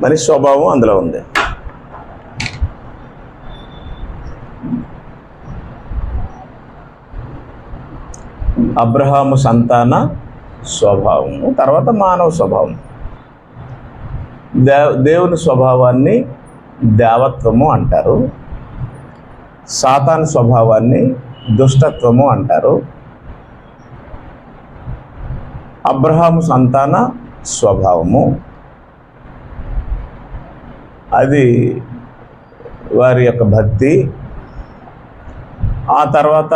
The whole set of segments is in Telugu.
మనిషి స్వభావం అందులో ఉంది. అబ్రహాము సంతాన స్వభావము, తర్వాత మానవ స్వభావం. దేవుని స్వభావాన్ని దేవత్వము అంటారు, సాతాను స్వభావాన్ని దుష్టత్వము అంటారు. అబ్రహాము సంతాన స్వభావము అది వారి యొక్క భక్తి. ఆ తర్వాత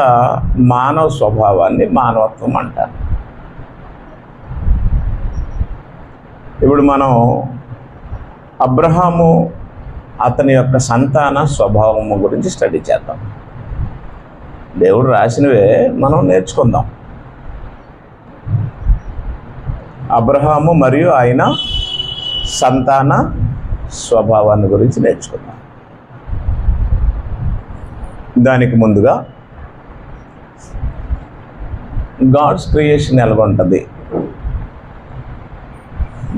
మానవ స్వభావాన్ని మానవత్వం అంటారు. ఇప్పుడు మనం అబ్రహాము అతని యొక్క సంతాన స్వభావము గురించి స్టడీ చేద్దాం. దేవుడు రాసినవే మనం నేర్చుకుందాం. అబ్రహాము మరియు ఆయన సంతాన స్వభావాన్ని గురించి నేర్చుకుందాం. దానికి ముందుగా గాడ్స్ క్రియేషన్ ఎలా ఉంటుంది,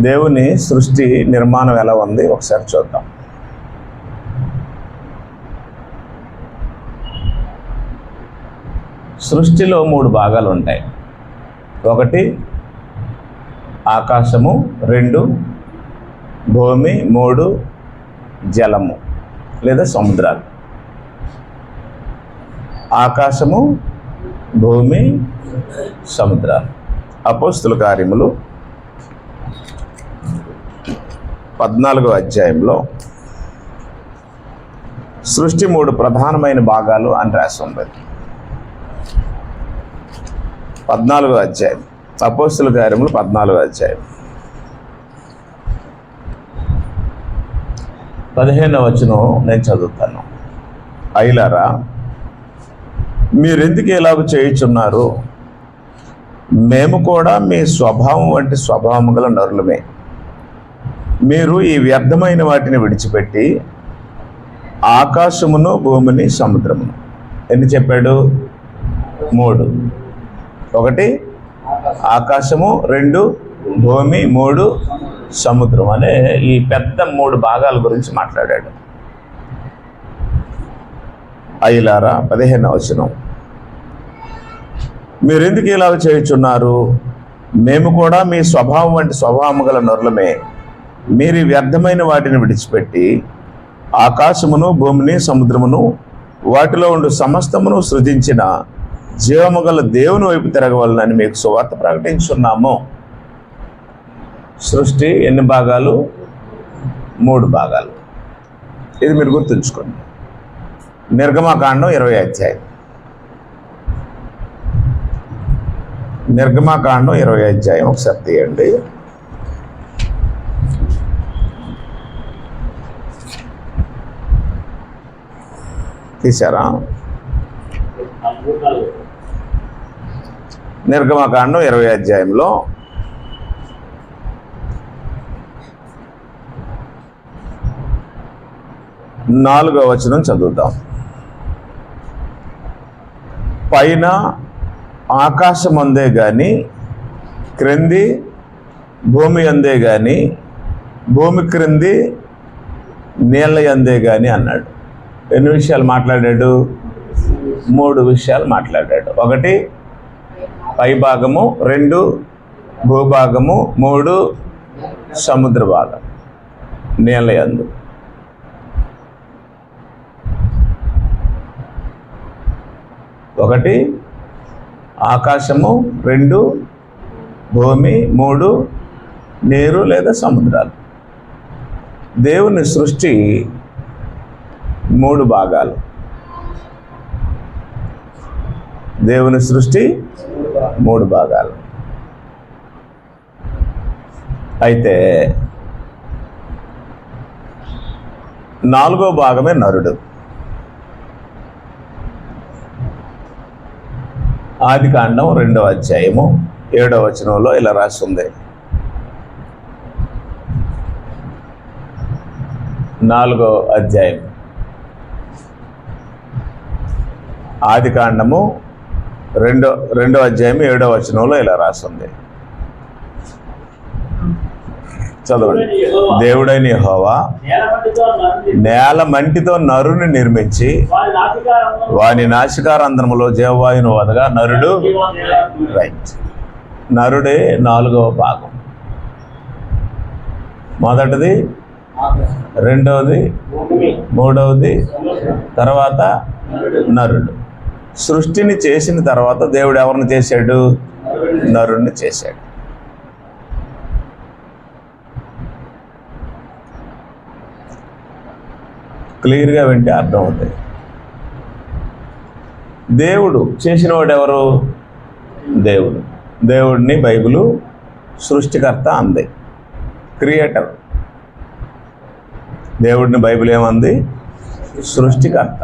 దేవుని సృష్టి నిర్మాణం ఎలా ఉంది ఒకసారి చూద్దాం. సృష్టిలో 3 భాగాలు ఉంటాయి. 1 ఆకాశము, 2 భూమి, 3 జలము లేదా సముద్రాలు. ఆకాశము, భూమి, సముద్రాలు. అపోస్తుల కార్యములు 14వ అధ్యాయంలో సృష్టి 3 ప్రధానమైన భాగాలు అని రాసి ఉంది. 14వ అధ్యాయం, అపోస్తుల కార్యములు 14వ అధ్యాయం 15వ వచనం నేను చదువుతాను. అయ్యలారా, మీరెందుకు ఇలాగ చేయుచున్నారు? మేము కూడా మీ స్వభావం వంటి స్వభావం గల నరులమే. మీరు ఈ వ్యర్థమైన వాటిని విడిచిపెట్టి ఆకాశమును, భూమిని, సముద్రమును. ఎన్ని చెప్పాడు? 3. 1 ఆకాశము, 2 భూమి, 3 సముద్రం అనే ఈ పెద్ద 3 భాగాల గురించి మాట్లాడాడు. అయ్యలారా, 15వ వచనం, మీరెందుకు ఇలాగ చేయుచున్నారు? మేము కూడా మీ స్వభావం వంటి స్వభావము గల నరులమే. మీరు వ్యర్థమైన వాటిని విడిచిపెట్టి ఆకాశమును, భూమిని, సముద్రమును, వాటిలో ఉండు సమస్తమును సృజించిన జీవము గల దేవుని వైపు తిరగవాలని మీకు సువార్త ప్రకటించున్నాము. సృష్టి ఎన్ని భాగాలు? 3 భాగాలు. ఇది మీరు గుర్తుంచుకోండి. నిర్గమకాండం 20వ అధ్యాయం. నిర్గమకాండం 20వ అధ్యాయం ఒకసారి తీయండి. తీశారా? నిర్గమకాండం 20వ అధ్యాయంలో 4వ వచనం చదువుతాం. పైన ఆకాశం అందే గాని, క్రింది భూమి అందే గాని, భూమి క్రింది నీళ్ళ అందే గాని అన్నాడు. ఎన్ని విషయాలు మాట్లాడాడు? 3 విషయాలు మాట్లాడాడు. 1 పైభాగము, 2 భూభాగము, 3 సముద్ర భాగం, నీళ్ళ యందు. ఒకటి ఆకాశము, 2 భూమి, 3 నీరు లేదా సముద్రాలు. దేవుని సృష్టి 3 భాగాలు. దేవుని సృష్టి 3 భాగాలు. అయితే 4వ భాగమే నరుడు. ఆదికాండం 2వ అధ్యాయము 7వ వచనంలో ఇలా రాస్తుంది. 4వ అధ్యాయం ఆదికాండము 2వ అధ్యాయం 7వ వచనంలో ఇలా రాస్తుంది. చదవండి. దేవుడైన యెహోవా నేల మంటితో నరుని నిర్మించి వాని నాసికారంధ్రములో జీవవాయువును వదగా నరుడు. రైట్, నరుడే 4వ భాగం. మొదటిది, రెండవది, మూడవది, తర్వాత నరుడు. సృష్టిని చేసిన తర్వాత దేవుడు ఎవరిని చేశాడు? నరుణ్ణి చేశాడు. క్లియర్గా వింటే అర్థమవుతుంది. దేవుడు చేసినవాడు ఎవరు? దేవుడు. దేవుడిని బైబిలు సృష్టికర్త అంది, క్రియేటర్. దేవుడిని బైబిల్ ఏమంది? సృష్టికర్త.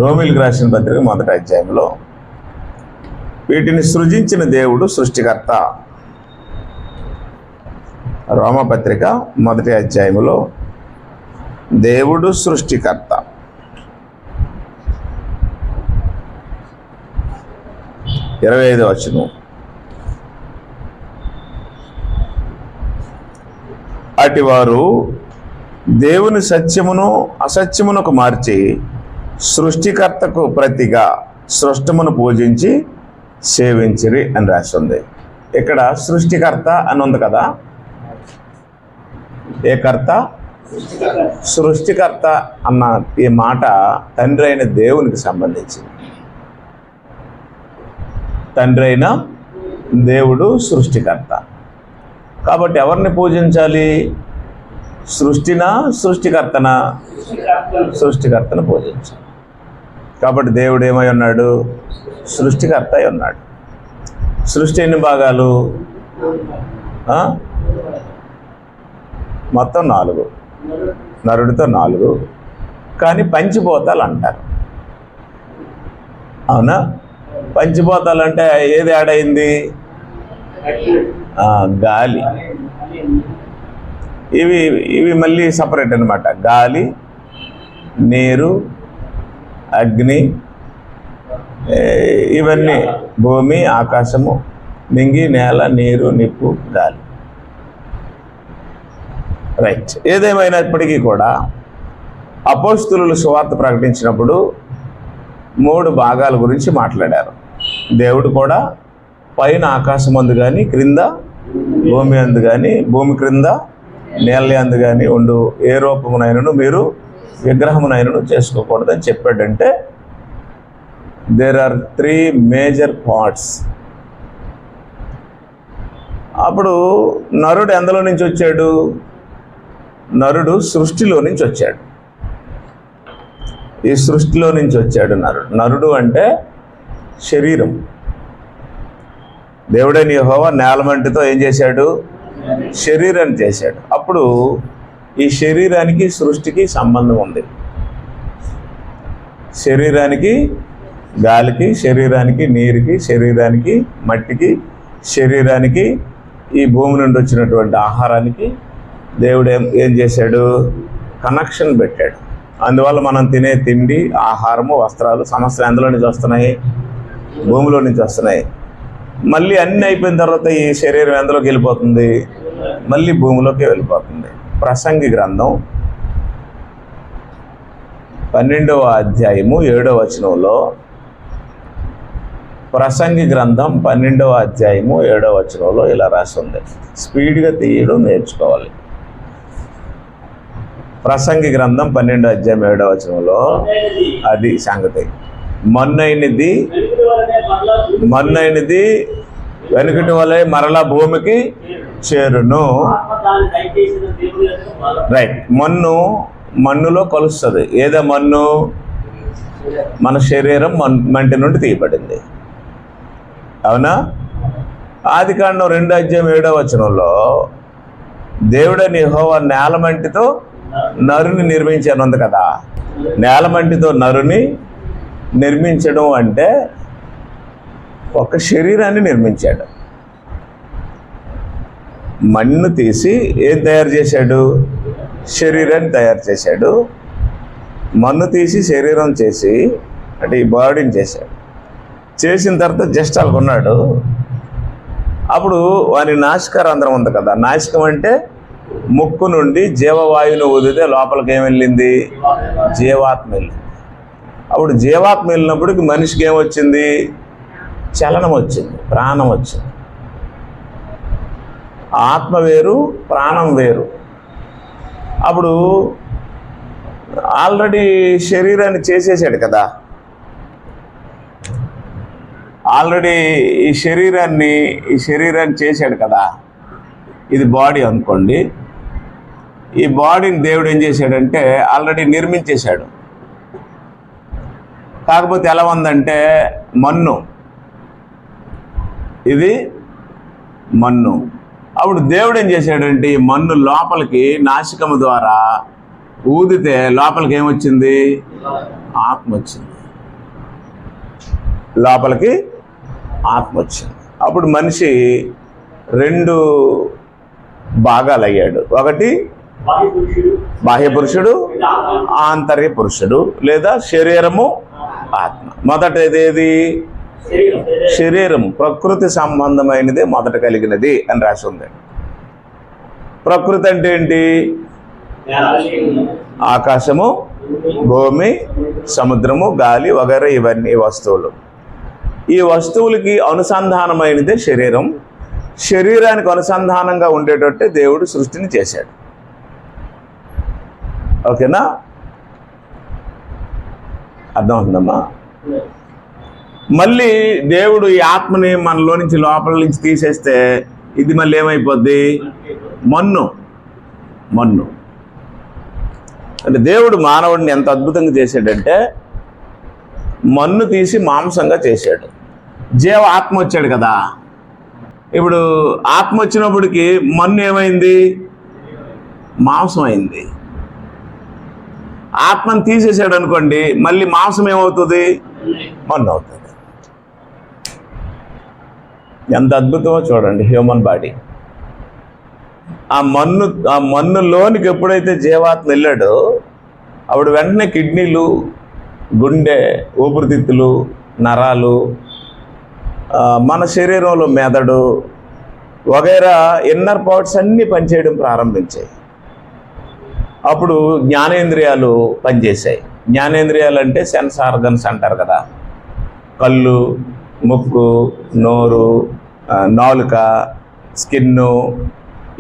రోమీయులకు రాసిన పత్రిక 1వ అధ్యాయంలో వీటిని సృజించిన దేవుడు సృష్టికర్త. రోమపత్రిక 1వ అధ్యాయంలో దేవుడు సృష్టికర్త. 25వ వచనం, అటివారు దేవుని సత్యమును అసత్యమునకు మార్చి సృష్టికర్తకు ప్రతిగా సృష్టమును పూజించి సేవించిరి అని రాస్తుంది. ఇక్కడ సృష్టికర్త అని ఉంది కదా. ఏ కర్త? సృష్టికర్త అన్న ఈ మాట తండ్రి అయిన దేవునికి సంబంధించింది. తండ్రి అయిన దేవుడు సృష్టికర్త. కాబట్టి ఎవరిని పూజించాలి? సృష్టినా సృష్టికర్తనా? సృష్టికర్తను పూజించాలి. కాబట్టి దేవుడు ఏమై ఉన్నాడు? సృష్టికర్త అయి ఉన్నాడు. సృష్టి ఎన్ని భాగాలు? మొత్తం 4. నరుడితో 4. కానీ పంచిపోతాలు అంటారు. అవునా? పంచిపోతాలు అంటే ఏది యాడ్ అయింది? గాలి. ఇవి మళ్ళీ సపరేట్ అనమాట. గాలి, నీరు, అగ్ని, ఇవన్నీ భూమి, ఆకాశము, నింగి, నేల, నీరు, నిప్పు, గాలి. రైట్. ఏదేమైనప్పటికీ కూడా అపోస్తలులు సువార్త ప్రకటించినప్పుడు 3 భాగాల గురించి మాట్లాడారు. దేవుడు కూడా పైన ఆకాశం అందు కానీ, క్రింద భూమి అందు కానీ, భూమి క్రింద నేల అందు కానీ ఉండు ఏ రూపమునైనను మీరు విగ్రహమునైనను చేసుకోకూడదని చెప్పాడంటే దేర్ ఆర్ 3 మేజర్ పార్ట్స్. అప్పుడు నరుడు ఎందులో నుంచి వచ్చాడు? నరుడు సృష్టిలో నుంచి వచ్చాడు. ఈ సృష్టిలో నుంచి వచ్చాడు నరుడు. నరుడు అంటే శరీరం. దేవుడైన యెహోవా నేలమంటితో ఏం చేశాడు? శరీరాన్ని చేశాడు. అప్పుడు ఈ శరీరానికి సృష్టికి సంబంధం ఉంది. శరీరానికి గాలికి, శరీరానికి నీరుకి, శరీరానికి మట్టికి, శరీరానికి ఈ భూమి నుండి వచ్చినటువంటి ఆహారానికి దేవుడు ఏం చేశాడు? కనెక్షన్ పెట్టాడు. అందువల్ల మనం తినే తిండి, ఆహారము, వస్త్రాలు సమస్యలు ఎందులో నుంచి వస్తున్నాయి? భూమిలో నుంచి వస్తున్నాయి. మళ్ళీ అన్నీ అయిపోయిన తర్వాత ఈ శరీరం ఎందులోకి వెళ్ళిపోతుంది? మళ్ళీ భూమిలోకి వెళ్ళిపోతుంది. ప్రసంగి గ్రంథం 12వ అధ్యాయము 7వ వచనంలో, ప్రసంగి గ్రంథం 12వ అధ్యాయము 7వ వచనంలో ఇలా రాస్తుంది. స్పీడ్గా తీయడం నేర్చుకోవాలి. ప్రసంగి గ్రంథం 12వ అధ్యాయం 7వ వచనంలో అది సంగతి. మన్నైనది వెనుకటి వలె మరలా భూమికి చేరును. రైట్. మన్నులో కలుస్తుంది. ఏదో మన్ను? మన శరీరం మంటి నుండి తీయబడింది. అవునా? ఆదికాండం 2వ అధ్యాయం 7వ వచనంలో దేవుడైన యెహోవా నేలమంటితో నరుని నిర్మించాను ఉంది కదా. నేలమంటితో నరుని నిర్మించడం అంటే ఒక శరీరాన్ని నిర్మించాడు. మన్ను తీసి ఏం తయారు చేశాడు? శరీరాన్ని తయారు చేశాడు. మన్ను తీసి శరీరం చేసి అంటే ఈ బాడీని చేశాడు. చేసిన తర్వాత జస్ట్ అనుకున్నాడు. అప్పుడు వాని నాసికారంధ్రం ఉంది కదా, నాసికం అంటే ముక్కు నుండి జీవవాయువును ఊదితే లోపలికి ఏం వెళ్ళింది? జీవాత్మ వెళ్ళింది. అప్పుడు జీవాత్మ వెళ్ళినప్పటికి మనిషికి ఏమొచ్చింది? చలనం వచ్చింది, ప్రాణం వచ్చింది. ఆత్మ వేరు, ప్రాణం వేరు. అప్పుడు ఆల్రెడీ శరీరాన్ని చేసేసాడు కదా, ఆల్రెడీ ఈ శరీరాన్ని చేశాడు కదా. ఇది బాడీ అనుకోండి. ఈ బాడీని దేవుడు ఏం చేశాడంటే ఆల్రెడీ నిర్మించేశాడు. కాకపోతే ఎలా ఉందంటే మన్ను, ఇది మన్ను. అప్పుడు దేవుడు ఏం చేశాడంటే ఈ మన్ను లోపలికి నాసికము ద్వారా ఊదితే లోపలికి ఏమొచ్చింది? ఆత్మ వచ్చింది. లోపలికి ఆత్మ వచ్చింది. అప్పుడు మనిషి రెండు భాగాలు అయ్యాడు. ఒకటి బాహ్య పురుషుడు, ఆంతర్య పురుషుడు, లేదా శరీరము, ఆత్మ. మొదటిదేది? శరీరము ప్రకృతి సంబంధమైనదే మొదట కలిగినది అని రాసి ఉంది. ప్రకృతి అంటే ఏంటి? ఆకాశము, భూమి, సముద్రము, గాలి వగైరా ఇవన్నీ వస్తువులు. ఈ వస్తువులకి అనుసంధానమైనదే శరీరం. శరీరానికి అనుసంధానంగా ఉండేటట్టే దేవుడు సృష్టిని చేశాడు. ఓకేనా? అర్థమవుతుందమ్మా? మళ్ళీ దేవుడు ఈ ఆత్మని మనలో నుంచి లోపల నుంచి తీసేస్తే ఇది మళ్ళీ ఏమైపోద్ది? మన్ను. అంటే దేవుడు మానవుడిని ఎంత అద్భుతంగా చేశాడంటే మన్ను తీసి మాంసంగా చేశాడు. జీవ ఆత్మ వచ్చాడు కదా. ఇప్పుడు ఆత్మ వచ్చినప్పటికి మన్ను ఏమైంది? మాంసం అయింది. ఆత్మను తీసేసాడు అనుకోండి, మళ్ళీ మాంసం ఏమవుతుంది? మన్ను అవుతుంది. ఎంత అద్భుతమో చూడండి హ్యూమన్ బాడీ. ఆ మన్నులోనికి ఎప్పుడైతే జీవాత్మ వెళ్ళాడో అప్పుడు వెంటనే కిడ్నీలు, గుండె, ఊపిరితిత్తులు, నరాలు, మన శరీరంలో మెదడు వగైరా ఇన్నర్ పార్ట్స్ అన్నీ పనిచేయడం ప్రారంభించాయి. అప్పుడు జ్ఞానేంద్రియాలు పనిచేశాయి. జ్ఞానేంద్రియాలు అంటే సెన్స్ ఆర్గన్స్ అంటారు కదా. కళ్ళు, ముక్కు, నోరు, నాలుక, స్కిన్ను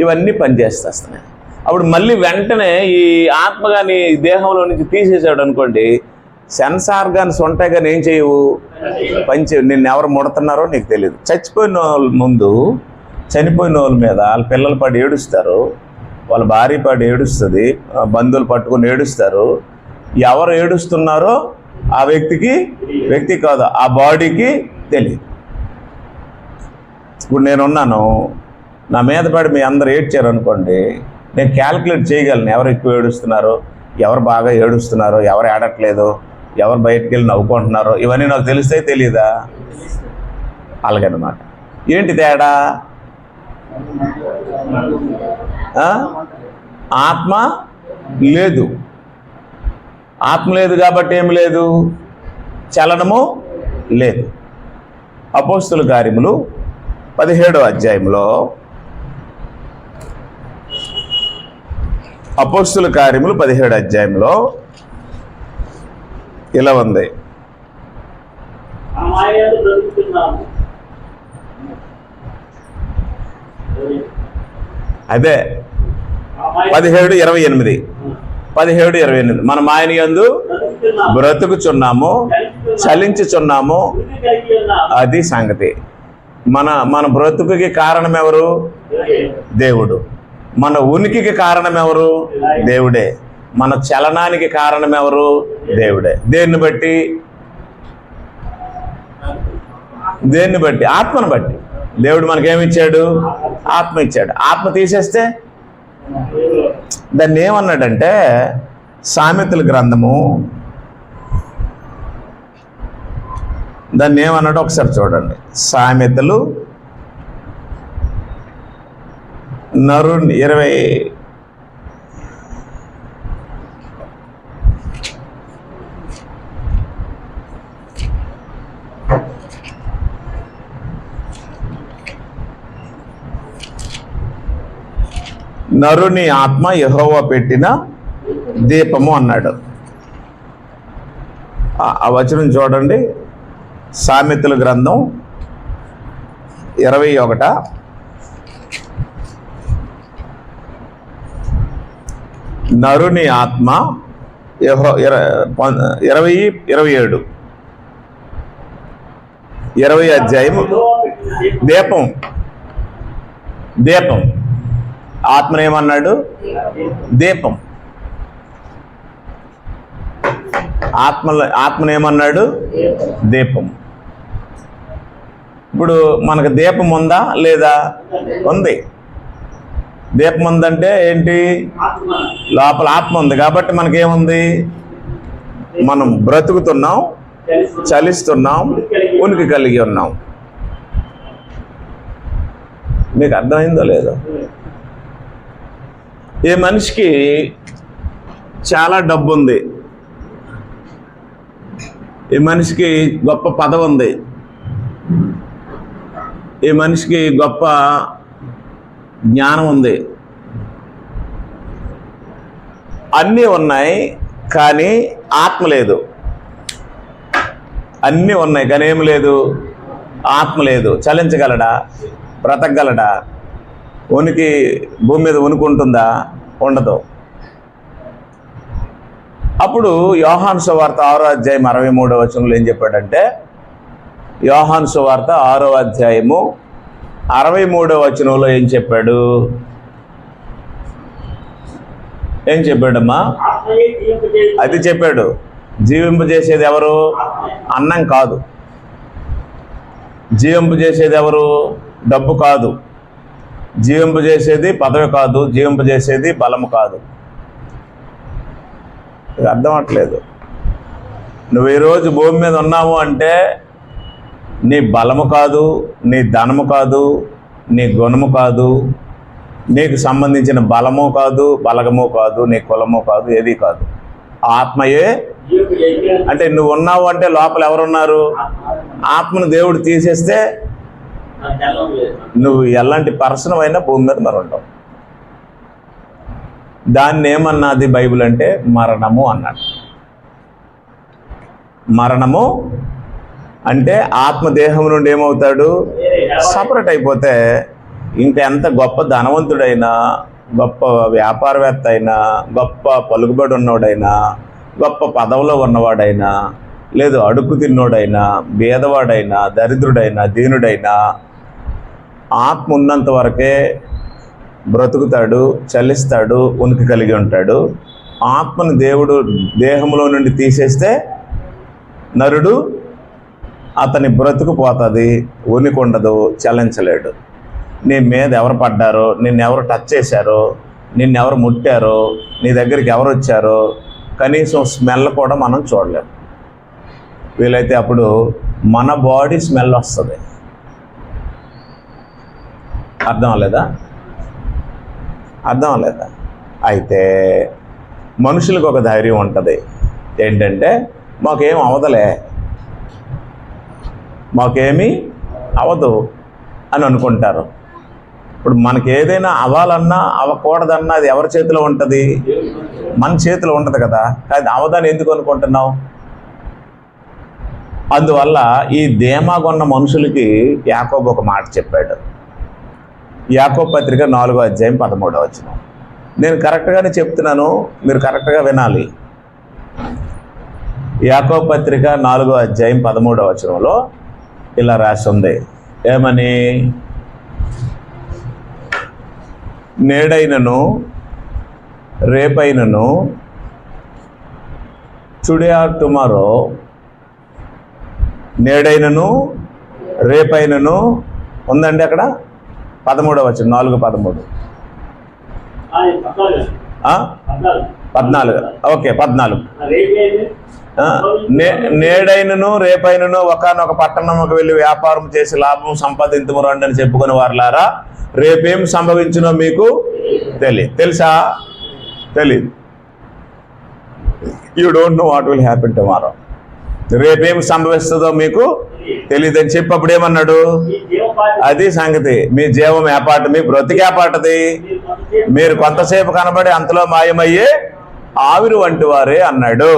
ఇవన్నీ పనిచేస్తున్నాయి. అప్పుడు మళ్ళీ వెంటనే ఈ ఆత్మ కానీ దేహంలో నుంచి తీసేసాడు అనుకోండి, సెన్స్ ఆర్గాన్స్ ఉంటాయి కానీ ఏం చేయవు, నిన్ను ఎవరు ముడుతున్నారో నీకు తెలియదు. చచ్చిపోయిన వాళ్ళ ముందు, చనిపోయిన వాళ్ళ మీద వాళ్ళ పిల్లలు పడి ఏడుస్తారు, వాళ్ళ భార్య పడి ఏడుస్తుంది, బంధువులు పట్టుకొని ఏడుస్తారు. ఎవరు ఏడుస్తున్నారో ఆ వ్యక్తి కాదు, ఆ బాడీకి తెలియదు. ఇప్పుడు నేనున్నాను, నా మీద పడి మీ అందరు ఏడ్చారు అనుకోండి, నేను క్యాల్కులేట్ చేయగలను ఎవరు ఎక్కువ ఏడుస్తున్నారో, ఎవరు బాగా ఏడుస్తున్నారో, ఎవరు ఏడట్లేదో, ఎవరు బయటికి వెళ్ళి నవ్వుకుంటున్నారో, ఇవన్నీ నాకు తెలిస్తే తెలియదా? అలాగనమాట. ఏంటి తేడా? ఆత్మ లేదు. ఆత్మ లేదు కాబట్టి ఏమి లేదు? చలనము లేదు. అపోస్తుల కార్యములు 17వ అధ్యాయంలో, అపోస్తుల కార్యములు 17వ అధ్యాయంలో ఇలా ఉంది. అదే 17:28 17:28 మనం ఆయన యందు బ్రతుకుచున్నాము, చలించుచున్నాము. అది సంగతి. మన బ్రతుకుకి కారణం ఎవరు? దేవుడు. మన ఉనికికి కారణం ఎవరు? దేవుడే. మన చలనానికి కారణం ఎవరు? దేవుడే. దేన్ని బట్టి? ఆత్మను బట్టి. దేవుడు మనకేమిచ్చాడు? ఆత్మ ఇచ్చాడు. ఆత్మ తీసేస్తే దాన్ని ఏమన్నాడంటే, సామెతల గ్రంథము దాన్ని ఏమన్నాడు ఒకసారి చూడండి. సామెతలు 20 20 నరుని ఆత్మ యెహోవా పెట్టిన దీపము అన్నాడు. ఆ వచనం చూడండి, సామెతల గ్రంథం 21 నరుని ఆత్మ 27 20 అధ్యాయం. దీపం దీపం ఆత్మనేమన్నాడు? దీపం. ఆత్మనేమన్నాడు? దీపం. ఇప్పుడు మనకు దీపం ఉందా లేదా? ఉంది. దీపం ఉందంటే ఏంటి? లోపల ఆత్మ ఉంది కాబట్టి మనకేముంది? మనం బ్రతుకుతున్నాం, చలిస్తున్నాం, ఉనికి కలిగి ఉన్నాం. మీకు అర్థమైందో లేదో? ఈ మనిషికి చాలా డబ్బు ఉంది, ఈ మనిషికి గొప్ప పదవి ఉంది, ఈ మనిషికి గొప్ప జ్ఞానం ఉంది, అన్నీ ఉన్నాయి కానీ ఆత్మ లేదు. అన్నీ ఉన్నాయి కానీ ఏమి లేదు? ఆత్మ లేదు. చలించగలడా? బ్రతకగలడా? ఉనికి భూమి మీద ఉనికి ఉంటుందా? ఉండదు. అప్పుడు యోహాను సువార్త 6వ అధ్యాయం 63వ వచనంలో ఏం చెప్పాడంటే, యోహాను సువార్త 6వ అధ్యాయము 63వ వచనంలో ఏం చెప్పాడు? ఏం చెప్పాడమ్మా? అది చెప్పాడు. జీవింపజేసేది ఎవరు? అన్నం కాదు. జీవింపజేసేది ఎవరు? డబ్బు కాదు. జీవింపజేసేది పదవి కాదు. జీవింపజేసేది బలము కాదు. అర్థం అవట్లేదు. నువ్వు ఈరోజు భూమి మీద ఉన్నావు అంటే నీ బలము కాదు, నీ ధనము కాదు, నీ గుణము కాదు, నీకు సంబంధించిన బలము కాదు, బలగము కాదు, నీ కులము కాదు, ఏది కాదు. ఆత్మయే. అంటే నువ్వు ఉన్నావు అంటే లోపల ఎవరున్నారు? ఆత్మను దేవుడు తీసేస్తే నువ్వు ఎలాంటి పర్సన్ అయినా భూమి మీద మరి ఉండవు. దాన్ని ఏమన్నది బైబిల్ అంటే మరణము అన్నాడు. మరణము అంటే ఆత్మదేహం నుండి ఏమవుతాడు? సపరేట్ అయిపోతే ఇంకా ఎంత గొప్ప ధనవంతుడైనా, గొప్ప వ్యాపారవేత్త అయినా, గొప్ప పలుకుబడి ఉన్నవాడైనా, గొప్ప పదవిలో ఉన్నవాడైనా, లేదు అడుక్కు తిన్నోడైనా, బీదవాడైనా, దరిద్రుడైనా, దీనుడైనా, ఆత్మ ఉన్నంత వరకే బ్రతుకుతాడు, చలిస్తాడు, ఉనికి కలిగి ఉంటాడు. ఆత్మను దేవుడు దేహంలో నుండి తీసేస్తే నరుడు అతని బ్రతుకు పోతుంది, ఉనికి ఉండదు, చలించలేడు. నీ మీద ఎవరు పడ్డారో, నిన్నెవరు టచ్ చేశారో, నిన్నెవరు ముట్టారో, నీ దగ్గరికి ఎవరు వచ్చారో కనీసం స్మెల్ కూడా మనం చూడలేము. వీలైతే అప్పుడు మన బాడీ స్మెల్ వస్తుంది. అర్థం అవ్వలేదా? అర్థం అవ్వలేదా? అయితే మనుషులకు ఒక ధైర్యం ఉంటుంది. ఏంటంటే మాకేం అవదలే, మాకేమీ అవదు అని అనుకుంటారు. ఇప్పుడు మనకి ఏదైనా అవ్వాలన్నా అవ్వకూడదన్నా అది ఎవరి చేతిలో ఉంటుంది? మన చేతిలో ఉంటుంది కదా. కానీ అవదని ఎందుకు అనుకుంటున్నావు? అందువల్ల ఈ ధీమాగొన్న మనుషులకి యాకోబు ఒక మాట చెప్పాడు. యాకోబు పత్రిక 4వ అధ్యాయం 13వ వచనం. నేను కరెక్ట్గానే చెప్తున్నాను, మీరు కరెక్ట్గా వినాలి. యాకోబు పత్రిక 4వ అధ్యాయం 13వ వచనంలో ఇలా రాసి ఉంది. ఏమని? నేడైనను రేపైనను, టుడే ఆర్ టుమారో, నేడైనను రేపైనను ఉందండి అక్కడ 13వ వచనం, 4:13. 14. ఓకే, 14. నేడైనను రేపైనను ఒకనొక పట్టణంకు వెళ్ళి వ్యాపారం చేసి లాభం సంపాదించము రండి అని చెప్పుకుని వారులారా, రేపేం సంభవించునో మీకు తెలియదు. తెలుసా? తెలీదు. You don't know what will happen tomorrow. రేపేం సంభవిస్తుందో మీకు తెలియదు అని చెప్పి అప్పుడు ఏమన్నాడు? అది సంగతి. మీ జీవం ఏపాటు, మీ బ్రతికి ఏపాటది. మీరు కొంతసేపు కనబడి అంతలో మాయమయ్యే ఆవిరి వంటి వారే అన్నాడు.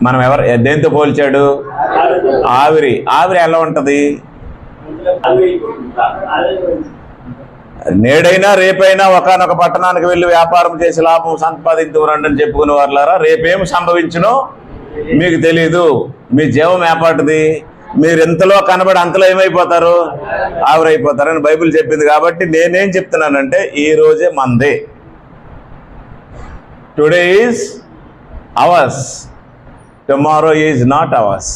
మనం దేంతో పోల్చాడు? ఆవిరి. ఆవిరి ఎలా ఉంటది? నేడైనా రేపైనా ఒకానొక పట్టణానికి వెళ్ళి వ్యాపారం చేసి లాభం సంపాదించుకురండి అని చెప్పుకునే వాళ్ళారా, రేపేం సంభవించునో మీకు తెలీదు. మీ జీవం ఏపాటిది. మీరు ఎంతలో కనబడి అంతలో ఏమైపోతారు? ఆవిరైపోతారని బైబిల్ చెప్పింది. కాబట్టి నేనేం చెప్తున్నానంటే, ఈ రోజే మందే. Today is ours, tomorrow is not hours.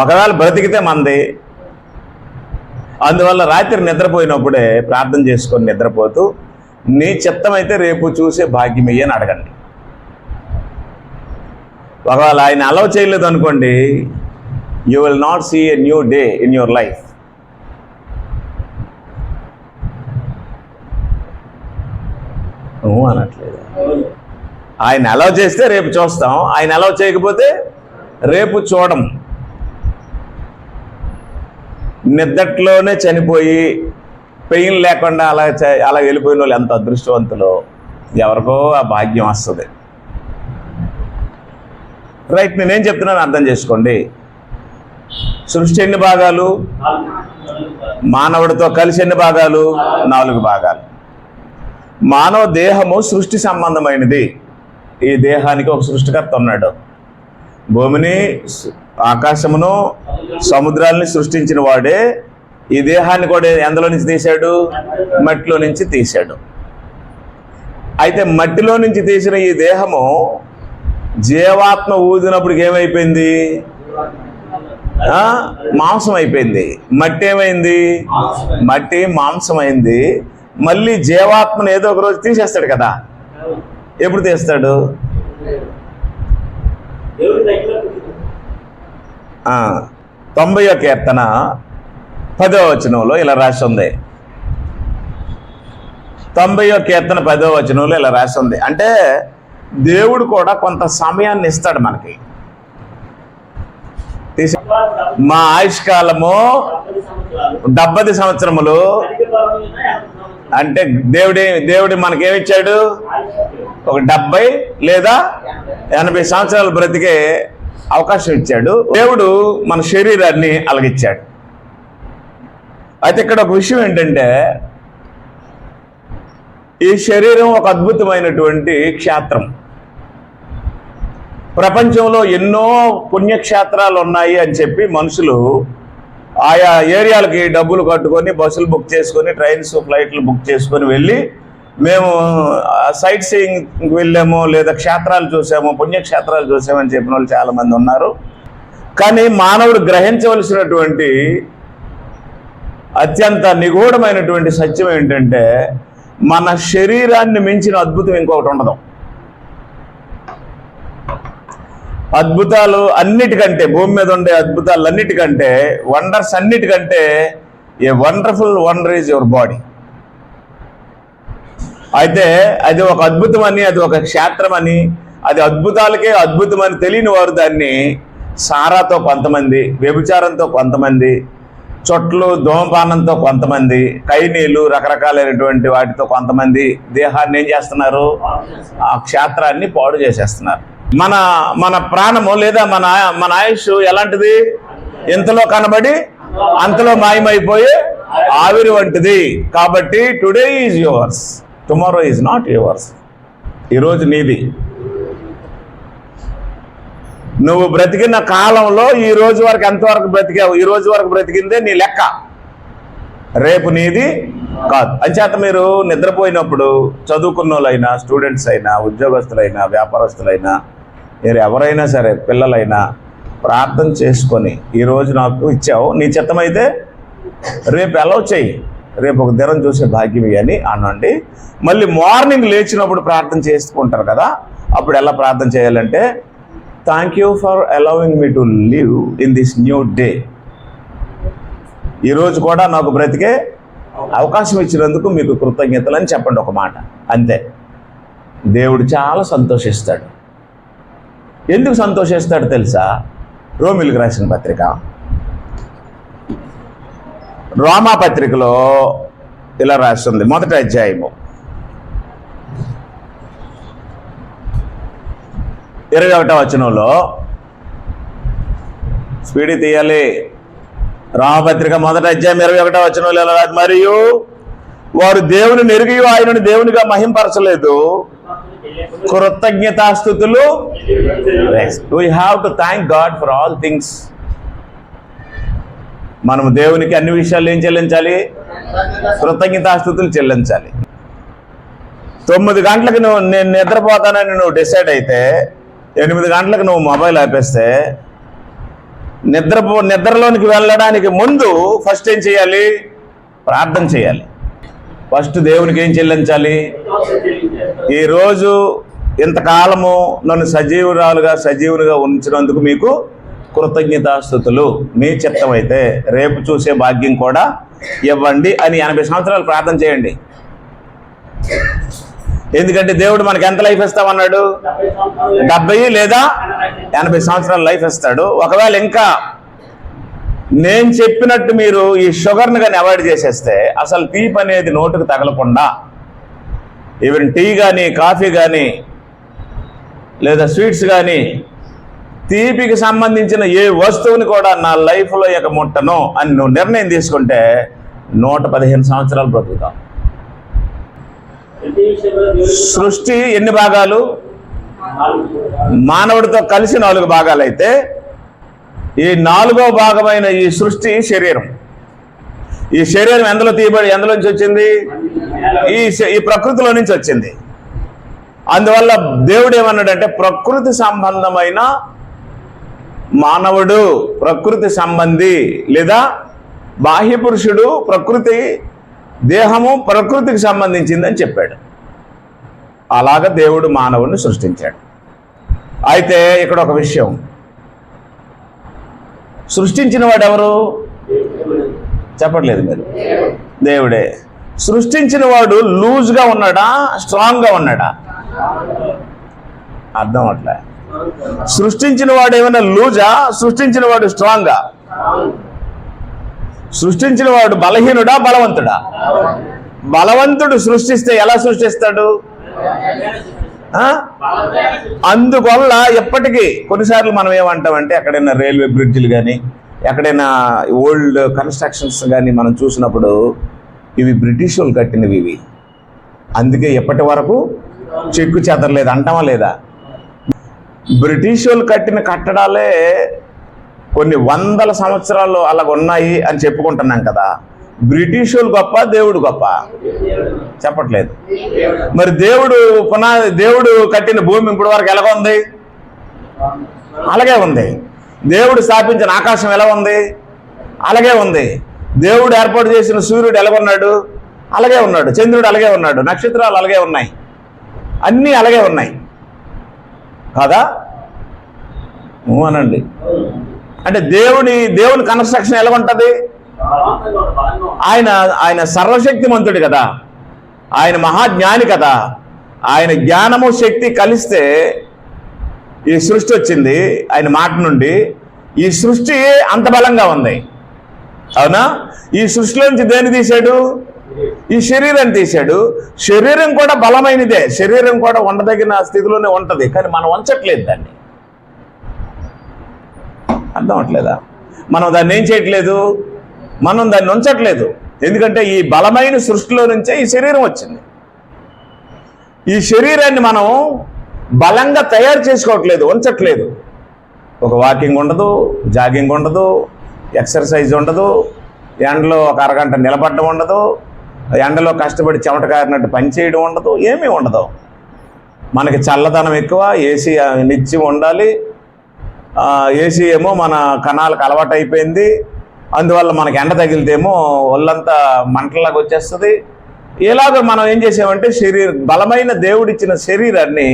ఒకవేళ బ్రతికితే మంది. అందువల్ల రాత్రి నిద్రపోయినప్పుడే ప్రార్థన చేసుకొని నిద్రపోతూ, నీ చిత్తమైతే రేపు చూసే భాగ్యమయ్యి అని అడగండి. ఒకవేళ ఆయన అలౌ చేయలేదు అనుకోండి, you will not see a new day in your life. అనట్లేదు. ఆయన అలౌ చేస్తే రేపు చూస్తాం, ఆయన అలౌ చేయకపోతే రేపు చూడం. నిద్దట్లోనే చనిపోయి పెయిన్ లేకుండా అలా వెళ్ళిపోయిన వాళ్ళు ఎంత అదృష్టవంతులో. ఎవరికో ఆ భాగ్యం వస్తుంది. రైట్, నేనేం చెప్తున్నాను అర్థం చేసుకోండి. సృష్టి ఎన్ని భాగాలు? మానవుడితో కలిసి ఎన్ని భాగాలు? 4 భాగాలు. మానవ దేహము సృష్టి సంబంధమైనది. ఈ దేహానికి ఒక సృష్టికర్త ఉన్నాడు. భూమిని, ఆకాశమును, సముద్రాలని సృష్టించిన వాడే ఈ దేహాన్ని కూడా ఎందులో నుంచి తీశాడు? మట్టిలో నుంచి తీశాడు. అయితే మట్టిలో నుంచి తీసిన ఈ దేహము జీవాత్మ ఊదినప్పుడు ఏమైపోయింది? మాంసం అయిపోయింది. మట్టి ఏమైంది? మట్టి మాంసమైంది. మళ్ళీ జీవాత్మను ఏదో ఒక రోజు తీసేస్తాడు కదా. ఎప్పుడు తీస్తాడు? 90వ కీర్తన 10వ వచనంలో ఇలా రాసి ఉంది. 90వ కీర్తన 10వ వచనంలో ఇలా రాసి ఉంది. అంటే దేవుడు కూడా కొంత సమయాన్ని ఇస్తాడు మనకి. మా ఆయుష్కాలము 70 సంవత్సరములు. అంటే దేవుడు మనకేమిచ్చాడు? ఒక 70 లేదా 80 సంవత్సరాలు బ్రతికే అవకాశం ఇచ్చాడు. దేవుడు మన శరీరాన్ని అలాగిచ్చాడు. అయితే ఇక్కడ ఒక విషయం ఏంటంటే, ఈ శరీరం ఒక అద్భుతమైనటువంటి క్షేత్రం. ప్రపంచంలో ఎన్నో పుణ్యక్షేత్రాలు ఉన్నాయి అని చెప్పి మనుషులు ఆయా ఏరియాలకి డబ్బులు కట్టుకొని, బస్సులు బుక్ చేసుకొని, ట్రైన్స్, ఫ్లైట్లు బుక్ చేసుకొని వెళ్ళి, మేము సైట్ సీయింగ్కి వెళ్ళాము, లేదా క్షేత్రాలు చూసాము, పుణ్యక్షేత్రాలు చూసామని చెప్పిన వాళ్ళు చాలామంది ఉన్నారు. కానీ మానవుడు గ్రహించవలసినటువంటి అత్యంత నిగూఢమైనటువంటి సత్యం ఏంటంటే, మన శరీరాన్ని మించిన అద్భుతం ఇంకొకటి ఉండదు. అద్భుతాలు అన్నిటికంటే, భూమి మీద ఉండే అద్భుతాలు అన్నిటికంటే, వండర్స్ అన్నిటికంటే, a wonderful wonder is your body. అయితే అది ఒక అద్భుతం అని, అది ఒక క్షేత్రం అని, అది అద్భుతాలకే అద్భుతం అని తెలియని వారు దాన్ని సారాతో కొంతమంది, వ్యభిచారంతో కొంతమంది, చొట్లు ధూమపానంతో కొంతమంది, కైనీలు, రకరకాలైనటువంటి వాటితో కొంతమంది దేహాన్ని ఏం చేస్తున్నారు? ఆ క్షేత్రాన్ని పాడు చేసేస్తున్నారు. మన ప్రాణము లేదా మన ఆయుష్ ఎలాంటిది? ఎంతలో కనబడి అంతలో మాయమైపోయి ఆవిరి వంటిది. కాబట్టి today is yours, tomorrow is not yours. ఈరోజు నీది. నువ్వు బ్రతికిన కాలంలో ఈ రోజు వరకు ఎంతవరకు బ్రతికావు? ఈ రోజు వరకు బ్రతికిందే నీ లెక్క, రేపు నీది కాదు. అంచేత మీరు నిద్రపోయినప్పుడు చదువుకున్న వాళ్ళైనా, స్టూడెంట్స్ అయినా, ఉద్యోగస్తులైనా, వ్యాపారస్తులైనా, మీరు ఎవరైనా సరే, పిల్లలైనా ప్రార్థన చేసుకొని, ఈరోజు నాకు ఇచ్చావు, నీ చిత్తమైతే రేపు అలౌ చెయ్యి, రేపు ఒక దినం చూసే భాగ్యం అని అనండి. మళ్ళీ మార్నింగ్ లేచినప్పుడు ప్రార్థన చేసుకుంటారు కదా, అప్పుడు ఎలా ప్రార్థన చేయాలంటే, thank you for allowing me to live in this new day. ఈరోజు కూడా నాకు బ్రతికే అవకాశం ఇచ్చినందుకు మీకు కృతజ్ఞతలు అని చెప్పండి ఒక మాట. అంతే. దేవుడు చాలా సంతోషిస్తాడు. ఎందుకు సంతోషిస్తాడు తెలుసా? రోమిలకు రాసిన పత్రిక, రోమా పత్రికలో ఇలా రాస్తుంది, 1వ అధ్యాయము 21వ వచనంలో, స్పీడ్ తీయాలి. రామపత్రిక 1వ అధ్యాయం 21వ వచనంలో ఇలా రాదు, మరియు వారు దేవుని నెరిగి ఆయనను దేవునిగా మహింపరచలేదు, కృతజ్ఞతాస్తుతులు. We have to thank God for all things. మనం దేవునికి అన్ని విషయాలు ఏం చెల్లించాలి? కృతజ్ఞతాస్తుతులు చెల్లించాలి. 9 గంటలకు నేను నిద్రపోతానని నువ్వు డిసైడ్ అయితే 8 గంటలకు నువ్వు మొబైల్ ఆపేస్తే నిద్రలోనికి వెళ్ళడానికి ముందు ఫస్ట్ ఏం చేయాలి? ప్రార్థన చేయాలి. ఫస్ట్ దేవునికి ఏం చెల్లించాలి? ఈరోజు ఇంతకాలము నన్ను సజీవునిగా ఉంచినందుకు మీకు కృతజ్ఞతాస్తుతులు. మీ చిత్తమైతే రేపు చూసే భాగ్యం కూడా ఇవ్వండి అని 80 సంవత్సరాలు ప్రార్థన చేయండి. ఎందుకంటే దేవుడు మనకి ఎంత లైఫ్ ఇస్తామన్నాడు? 70 లేదా 80 సంవత్సరాల లైఫ్ ఇస్తాడు. ఒకవేళ ఇంకా నేను చెప్పినట్టు మీరు ఈ షుగర్ని కానీ అవాయిడ్ చేసేస్తే, అసలు తీపి అనేది నోటుకు తగలకుండా, ఈవెన్ టీ కానీ కాఫీ కానీ లేదా స్వీట్స్ కానీ తీపికి సంబంధించిన ఏ వస్తువుని కూడా నా లైఫ్లో ఇక ముట్టను అని నువ్వు నిర్ణయం తీసుకుంటే 115 సంవత్సరాలు బ్రతుకుతావు. సృష్టి ఎన్ని భాగాలు? మానవుడితో కలిసి 4 భాగాలు అయితే ఈ 4వ భాగమైన ఈ సృష్టి శరీరం. ఈ శరీరం ఎందులో నుంచి వచ్చింది? ఈ ప్రకృతిలో నుంచి వచ్చింది. అందువల్ల దేవుడు ఏమన్నాడంటే, ప్రకృతి సంబంధమైన మానవుడు ప్రకృతి సంబంధి, లేదా బాహ్య పురుషుడు ప్రకృతి దేహము ప్రకృతికి సంబంధించిందని చెప్పాడు. అలాగా దేవుడు మానవుడిని సృష్టించాడు. అయితే ఇక్కడ ఒక విషయం, సృష్టించిన వాడు ఎవరు? చెప్పట్లేదు మీరు. దేవుడే. సృష్టించిన వాడు లూజ్గా ఉన్నాడా, స్ట్రాంగ్గా ఉన్నాడా? అర్థం అట్లా. సృష్టించిన వాడు ఏమైనా లూజా? సృష్టించిన వాడు స్ట్రాంగా? సృష్టించిన వాడు బలహీనుడా, బలవంతుడా? బలవంతుడు సృష్టిస్తే ఎలా సృష్టిస్తాడు? అందువల్ల ఎప్పటికీ కొన్నిసార్లు మనం ఏమంటామంటే, ఎక్కడైనా రైల్వే బ్రిడ్జిలు కానీ ఎక్కడైనా ఓల్డ్ కన్స్ట్రక్షన్స్ కానీ మనం చూసినప్పుడు, ఇవి బ్రిటిష్ వాళ్ళు కట్టినవి ఇవి, అందుకే ఎప్పటి వరకు చెక్కు చెదరలేదు అంటామా లేదా? బ్రిటిష్ వాళ్ళు కట్టిన కట్టడాలే కొన్ని వందల సంవత్సరాలు అలాగ ఉన్నాయి అని చెప్పుకుంటున్నాం కదా. బ్రిటిష్ వాళ్ళు గొప్ప, దేవుడు గొప్ప? చెప్పట్లేదు. మరి దేవుడు కట్టిన భూమి ఇప్పటి వరకు ఎలాగ ఉంది? అలాగే ఉంది. దేవుడు స్థాపించిన ఆకాశం ఎలా ఉంది? అలాగే ఉంది. దేవుడు ఏర్పాటు చేసిన సూర్యుడు ఎలాగున్నాడు? అలాగే ఉన్నాడు. చంద్రుడు అలాగే ఉన్నాడు. నక్షత్రాలు అలాగే ఉన్నాయి. అన్నీ అలాగే ఉన్నాయి కాదా? అనండి. అంటే దేవుని కన్స్ట్రక్షన్ ఎలా ఉంటుంది? ఆయన సర్వశక్తిమంతుడు కదా, ఆయన మహాజ్ఞాని కదా. ఆయన జ్ఞానము శక్తి కలిస్తే ఈ సృష్టి వచ్చింది. ఆయన మాట నుండి ఈ సృష్టి అంత బలంగా ఉంది. అవునా? ఈ సృష్టిలోంచి దేన్ని తీశాడు? ఈ శరీరాన్ని తీశాడు. శరీరం కూడా బలమైనదే. శరీరం కూడా ఉండదగిన స్థితిలోనే ఉంటుంది, కానీ మనం ఉంచట్లేదు దాన్ని. అర్థం అవట్లేదా? మనం దాన్ని ఏం చేయట్లేదు? మనం దాన్ని ఉంచట్లేదు. ఎందుకంటే ఈ బలమైన సృష్టిలో నుంచే ఈ శరీరం వచ్చింది. ఈ శరీరాన్ని మనం బలంగా తయారు చేసుకోవట్లేదు, ఉంచట్లేదు. ఒక వాకింగ్ ఉండదు, జాగింగ్ ఉండదు, ఎక్సర్సైజ్ ఉండదు, ఎండలో ఒక అరగంట నిలబడడం ఉండదు, ఎండలో కష్టపడి చెమట కారినట్టు పనిచేయడం ఉండదు, ఏమీ ఉండదు. మనకి చల్లదనం ఎక్కువ, ఏసీ నిత్యం ఉండాలి. ఏసీ ఏమో మన కణాలకు అలవాటు అయిపోయింది. అందువల్ల మనకి ఎండ తగిలితేమో ఒళ్ళంతా మంటలాగా వచ్చేస్తుంది. ఇలాగ మనం ఏం చేసామంటే బలమైన దేవుడిచ్చిన శరీరాన్ని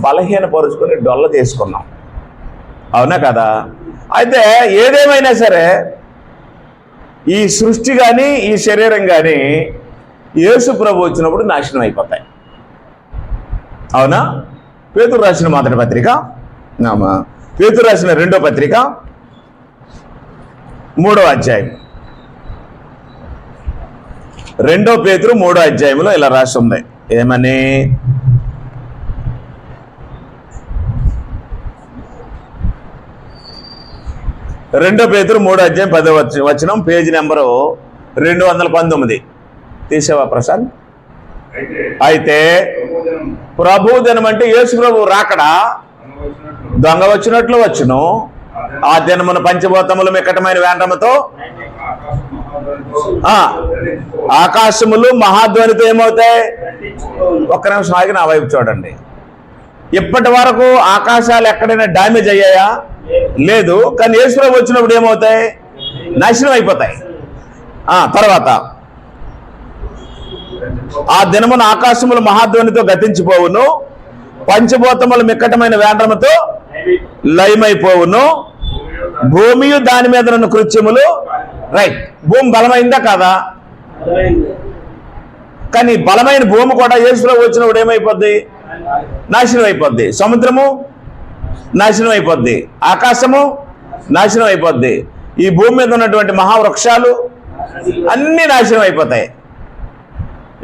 బలహీనపరుచుకొని డొల్ల చేసుకున్నాం. అవునా కదా? అయితే ఏదేమైనా సరే ఈ సృష్టి కానీ ఈ శరీరం కానీ యేసు ప్రభు వచ్చినప్పుడు నాశనం అయిపోతాయి. అవునా? పేతురు రాసిన మొదటి పత్రిక పేతురు రాసిన 2వ పత్రిక 3వ అధ్యాయం. 2 పేతురు 3వ అధ్యాయంలో ఇలా రాసి ఉంది. ఏమని? 2 పేతురు 3వ అధ్యాయం 10వ వచనం, పేజీ నెంబరు 219. తీసావా ప్రసాద్? అయితే ప్రభు దినం అంటే యేసు ప్రభు రాకడా దొంగ వచ్చినట్లు వచ్చును. ఆ దినమున పంచభూతములు మిక్కటమైన వేండ్రముతో ఆకాశములు మహాధ్వనితో ఏమవుతాయి? ఒక్క నిమిషం ఆగి నా వైపు చూడండి. ఇప్పటి వరకు ఆకాశాలు ఎక్కడైనా డ్యామేజ్ అయ్యాయా? లేదు. కానీ యేసు ప్రభు వచ్చినప్పుడు ఏమవుతాయి? నాశనం అయిపోతాయి. తర్వాత ఆ దినమున ఆకాశములు మహాధ్వనితో గతించిపోవును, పంచభూతములు మిక్కటమైన వేండ్రముతో లయమైపోవును, భూమియు దాని మీద ఉన్న కృత్యములు. రైట్. భూమి బలమైందా కాదా? కానీ బలమైన భూమి కూడా యేసులో వచ్చినప్పుడు ఏమైపోద్ది? నాశనం అయిపోద్ది. సముద్రము నాశనం అయిపోద్ది, ఆకాశము నాశనం అయిపోద్ది, ఈ భూమి మీద ఉన్నటువంటి మహావృక్షాలు అన్నీ నాశనం అయిపోతాయి.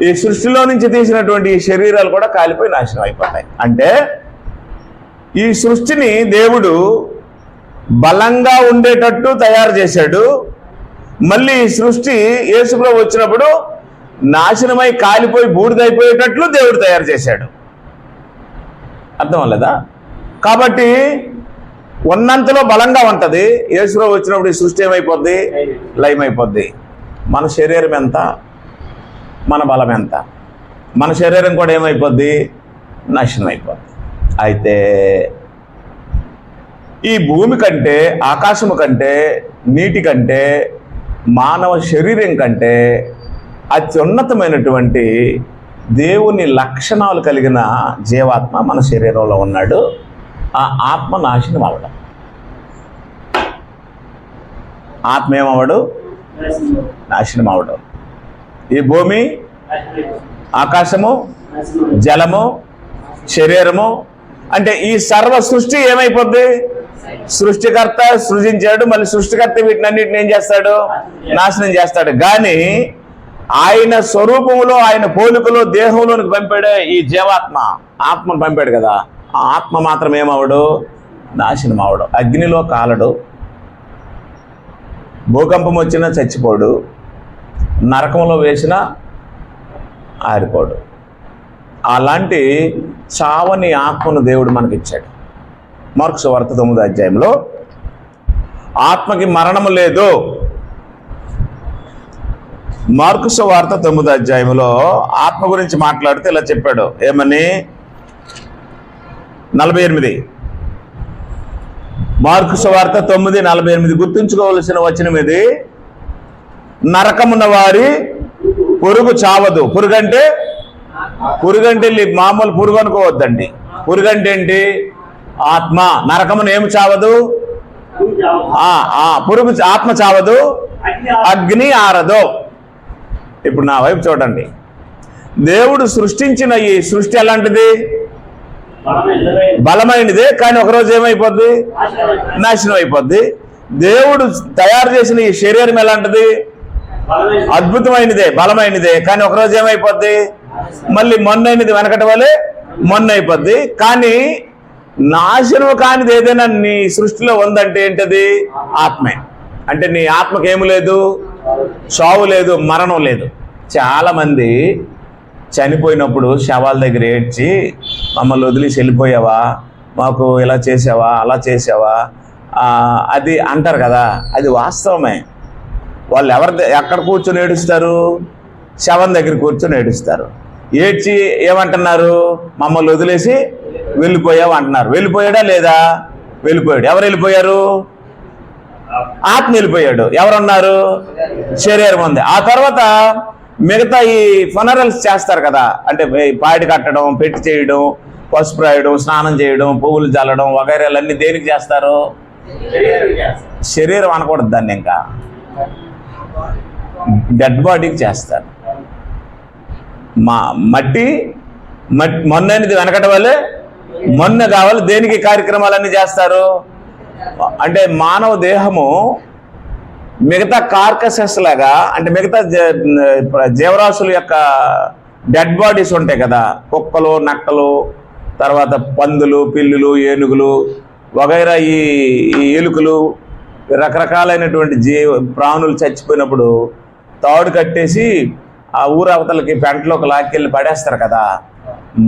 ఈ సృష్టిలో నుంచి తీసినటువంటి ఈ శరీరాలు కూడా కాలిపోయి నాశనం అయిపోతాయి. అంటే ఈ సృష్టిని దేవుడు బలంగా ఉండేటట్టు తయారు చేశాడు. మళ్ళీ ఈ సృష్టి యేసులో వచ్చినప్పుడు నాశనమై కాలిపోయి బూడిదైపోయేటట్లు దేవుడు తయారు చేశాడు. అర్థం అవ్వలేదా? కాబట్టి ఉన్నంతలో బలంగా ఉంటుంది. యేసులో వచ్చినప్పుడు ఈ సృష్టి ఏమైపోద్ది? లయమైపోద్ది. మన శరీరం ఎంత, మన బలం ఎంత? మన శరీరం కూడా ఏమైపోద్ది? నాశనం అయిపోద్ది. అయితే ఈ భూమి కంటే, ఆకాశము కంటే, నీటి కంటే, మానవ శరీరం కంటే అత్యున్నతమైనటువంటి దేవుని లక్షణాలు కలిగిన జీవాత్మ మన శరీరంలో ఉన్నాడు. ఆ ఆత్మ నాశనం అవ్వడం. ఆత్మ ఏమవ్వడు? నాశనం అవడం. ఈ భూమి, ఆకాశము, జలము, శరీరము అంటే ఈ సర్వ సృష్టి ఏమైపోద్ది? సృష్టికర్త సృజించాడు, మళ్ళీ సృష్టికర్త వీటినన్నిటిని ఏం చేస్తాడు? నాశనం చేస్తాడు. కానీ ఆయన స్వరూపంలో, ఆయన పోలికలో, దేహంలోనికి పంపాడు ఈ జీవాత్మ, ఆత్మను పంపాడు కదా. ఆ ఆత్మ మాత్రం ఏమవడు? నాశనం అవడు. అగ్నిలో కాలడు, భూకంపం వచ్చినా చచ్చిపోడు, నరకంలో వేసినా ఆరిపోడు. అలాంటి చావని ఆత్మను దేవుడు మనకిచ్చాడు. మార్కు సువార్త 9వ అధ్యాయంలో ఆత్మకి మరణము లేదు. మార్కు సువార్త 9వ అధ్యాయంలో ఆత్మ గురించి మాట్లాడితే ఇలా చెప్పాడు. ఏమని? 48. మార్కు సువార్త 9:48 గుర్తుంచుకోవలసిన వచనం ఇది. నరకమున్న వారి పురుగు చావదు. పురుగంటే మామూలు పురుగు అనుకోవద్దండి. పురుగంటే ఏంటి? ఆత్మ. నరకమును ఏమి చావదు? పురుగు, ఆత్మ చావదు, అగ్ని ఆరదు. ఇప్పుడు నా వైపు చూడండి. దేవుడు సృష్టించిన ఈ సృష్టి ఎలాంటిది? బలమైనదే. కానీ ఒకరోజు ఏమైపోద్ది? నాశనం అయిపోద్ది. దేవుడు తయారు చేసిన ఈ శరీరం ఎలాంటిది? అద్భుతమైనదే, బలమైనదే. కానీ ఒకరోజు ఏమైపోద్ది? మళ్ళీ మొన్నైనది వెనకటి వలె మొన్న అయిపోద్ది. కానీ నాశనం కానిది ఏదైనా నీ సృష్టిలో ఉందంటే ఏంటది? ఆత్మే. అంటే నీ ఆత్మకి ఏమి లేదు? చావు లేదు, మరణం లేదు. చాలామంది చనిపోయినప్పుడు శవాల దగ్గర ఏడ్చి, మమ్మల్ని వదిలేసి వెళ్ళిపోయావా, మాకు ఇలా చేసావా, అలా చేసావా అది అంటారు కదా. అది వాస్తవమే. వాళ్ళు ఎక్కడ కూర్చొని ఏడుస్తారు? శవం దగ్గర కూర్చొని ఏడుస్తారు. ఏడ్చి ఏమంటున్నారు? మమ్మల్ని వదిలేసి వెళ్ళిపోయావు అంటున్నారు. వెళ్ళిపోయాడా లేదా? వెళ్ళిపోయాడు. ఎవరు వెళ్ళిపోయారు? ఆత్మ వెళ్ళిపోయాడు. ఎవరున్నారు? శరీరం ఉంది. ఆ తర్వాత మిగతా ఈ ఫనరల్స్ చేస్తారు కదా, అంటే పాడి కట్టడం, పెట్టి చేయడం, పసుపు రాయడం, స్నానం చేయడం, పువ్వులు చల్లడం వగైరాలన్నీ దేనికి చేస్తారు? శరీరం అనకూడదు దాన్ని, ఇంకా డెడ్ బాడీకి చేస్తారు. మట్టి మొన్నది వెనకట వల్లే మొన్న కావాలి. దేనికి కార్యక్రమాలన్నీ చేస్తారు అంటే మానవ దేహము మిగతా కార్కసెస్ లాగా, అంటే మిగతా జీవరాశుల యొక్క డెడ్ బాడీస్ ఉంటాయి కదా, కుక్కలు, నక్కలు, తర్వాత పందులు, పిల్లులు, ఏనుగులు వగైరా, ఈ ఎలుకలు, రకరకాలైనటువంటి ప్రాణులు చచ్చిపోయినప్పుడు తాడు కట్టేసి ఆ ఊరు అవతలకి పెంటలోకి లాక్కెళ్ళి పడేస్తారు కదా.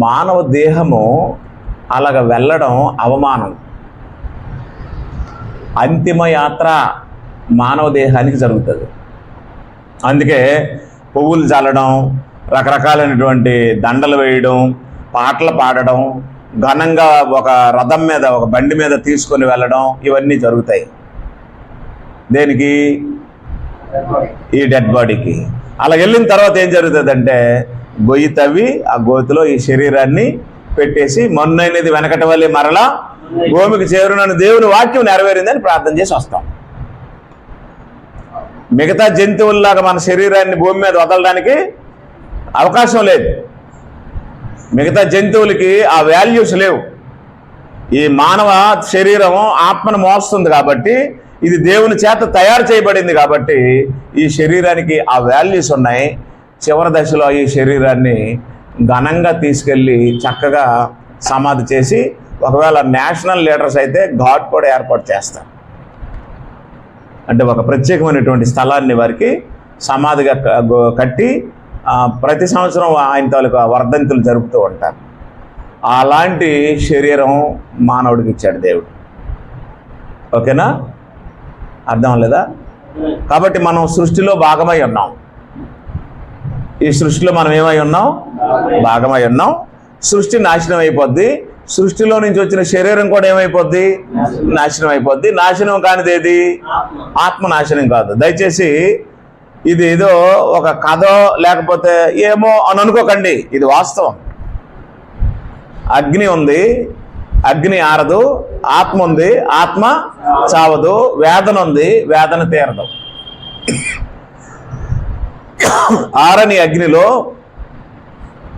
మానవ దేహము అలాగ వెళ్ళడం అవమానం. అంతిమ యాత్ర మానవ దేహానికి జరుగుతుంది. అందుకే పువ్వులు చల్లడం, రకరకాలైనటువంటి దండలు వేయడం, పాటలు పాడడం, ఘనంగా ఒక రథం మీద, ఒక బండి మీద తీసుకొని వెళ్ళడం, ఇవన్నీ జరుగుతాయి. దేనికి? ఈ డెడ్ బాడీకి. అలా వెళ్ళిన తర్వాత ఏం జరుగుతుందంటే గొయ్యి తవ్వి ఆ గోతిలో ఈ శరీరాన్ని పెట్టేసి మొన్నైనది వెనకటి వల్లే మరలా భూమికి చేరునని దేవుని వాక్యం నెరవేరిందని ప్రార్థన చేసి వస్తాం. మిగతా జంతువుల్లాగా మన శరీరాన్ని భూమి మీద వదలడానికి అవకాశం లేదు. మిగతా జంతువులకి ఆ వాల్యూస్ లేవు. ఈ మానవ శరీరం ఆత్మను మోస్తుంది కాబట్టి, ఇది దేవుని చేత తయారు చేయబడింది కాబట్టి ఈ శరీరానికి ఆ వాల్యూస్ ఉన్నాయి. చివరి దశలో ఈ శరీరాన్ని ఘనంగా తీసుకెళ్ళి చక్కగా సమాధి చేసి, ఒకవేళ నేషనల్ లీడర్స్ అయితే ఘాట్ కూడా ఏర్పాటు చేస్తారు. అంటే ఒక ప్రత్యేకమైనటువంటి స్థలాన్ని వారికి సమాధిగా కట్టి ప్రతి సంవత్సరం ఆయన తాలూకా వర్ధంతులు జరుపుతూ ఉంటారు. అలాంటి శరీరం మానవుడికి ఇచ్చాడు దేవుడు. ఓకేనా? అర్థం లేదా? కాబట్టి మనం సృష్టిలో భాగమై ఉన్నాం. ఈ సృష్టిలో మనం ఏమై ఉన్నాం? భాగమై ఉన్నాం. సృష్టి నాశనం అయిపోద్ది. సృష్టిలో నుంచి వచ్చిన శరీరం కూడా ఏమైపోద్ది? నాశనం అయిపోద్ది. నాశనం కానిది ఏది? ఆత్మ నాశనం కాదు. దయచేసి ఇది ఏదో ఒక కథో లేకపోతే ఏమో అని అనుకోకండి. ఇది వాస్తవం. అగ్ని ఉంది, అగ్ని ఆరదు. ఆత్మ ఉంది, ఆత్మ చావదు. వేదన ఉంది, వేదన తీరదు. ఆరని అగ్నిలో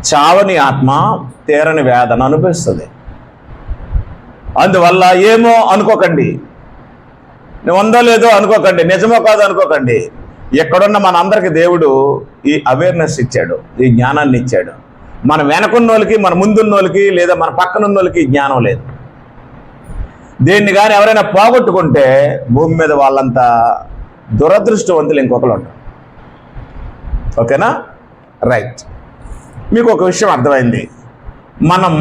చావని ఆత్మ, తీరని వేదన అనిపిస్తుంది. అందువల్ల ఏమో అనుకోకండి, ఉందో లేదో అనుకోకండి, నిజమో కాదో అనుకోకండి. ఎక్కడున్న మనందరికి దేవుడు ఈ అవేర్నెస్ ఇచ్చాడు, ఈ జ్ఞానాన్ని ఇచ్చాడు. మన వెనకున్నోళ్ళకి, మన ముందున్నోళ్ళకి, లేదా మన పక్కనున్నోళ్ళకి జ్ఞానం లేదు. దేన్ని కానీ ఎవరైనా పోగొట్టుకుంటే భూమి మీద వాళ్ళంతా దురదృష్టవంతులు ఇంకొకరు ఉంటారు. ఓకేనా? రైట్. మీకు ఒక విషయం అర్థమైంది. మనం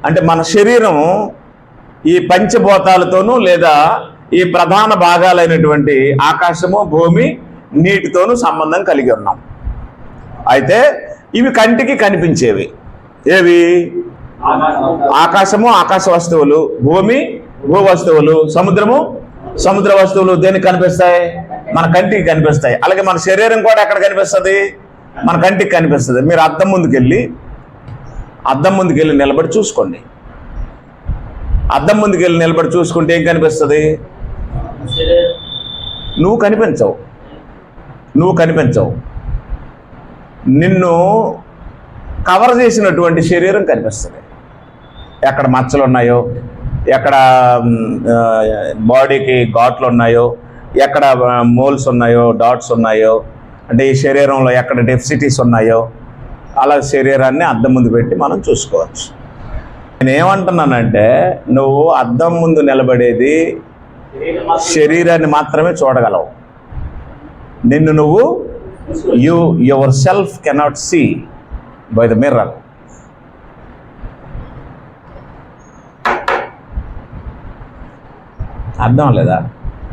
అంటే మన శరీరం ఈ పంచభూతాలతోనూ లేదా ఈ ప్రధాన భాగాలైనటువంటి ఆకాశము, భూమి, నీటితోనూ సంబంధం కలిగి ఉన్నాం. అయితే ఇవి కంటికి కనిపించేవి. ఏవి? ఆకాశము, ఆకాశ వస్తువులు, భూమి, భూ వస్తువులు, సముద్రము, సముద్ర వస్తువులు. దేనికి కనిపిస్తాయి? మన కంటికి కనిపిస్తాయి. అలాగే మన శరీరం కూడా ఎక్కడ కనిపిస్తుంది? మన కంటికి కనిపిస్తుంది. మీరు అద్దం ముందుకెళ్ళి నిలబడి చూసుకోండి. అద్దం ముందుకెళ్ళి నిలబడి చూసుకుంటే ఏం కనిపిస్తుంది? నువ్వు కనిపించవు. నిన్ను కవర్ చేసినటువంటి శరీరం కనిపిస్తుంది. ఎక్కడ మచ్చలు ఉన్నాయో, ఎక్కడ బాడీకి ఘాట్లు ఉన్నాయో, ఎక్కడ మోల్స్ ఉన్నాయో, డాట్స్ ఉన్నాయో, అంటే ఈ శరీరంలో ఎక్కడ డెఫిసిటీస్ ఉన్నాయో, అలా శరీరాన్ని అద్దం ముందు పెట్టి మనం చూసుకోవచ్చు. నేనేమంటున్నానంటే, నువ్వు అద్దం ముందు నిలబడేది శరీరాన్ని మాత్రమే చూడగలవు. నిన్ను నువ్వు yourself cannot see by the mirror. అర్థం లేదా?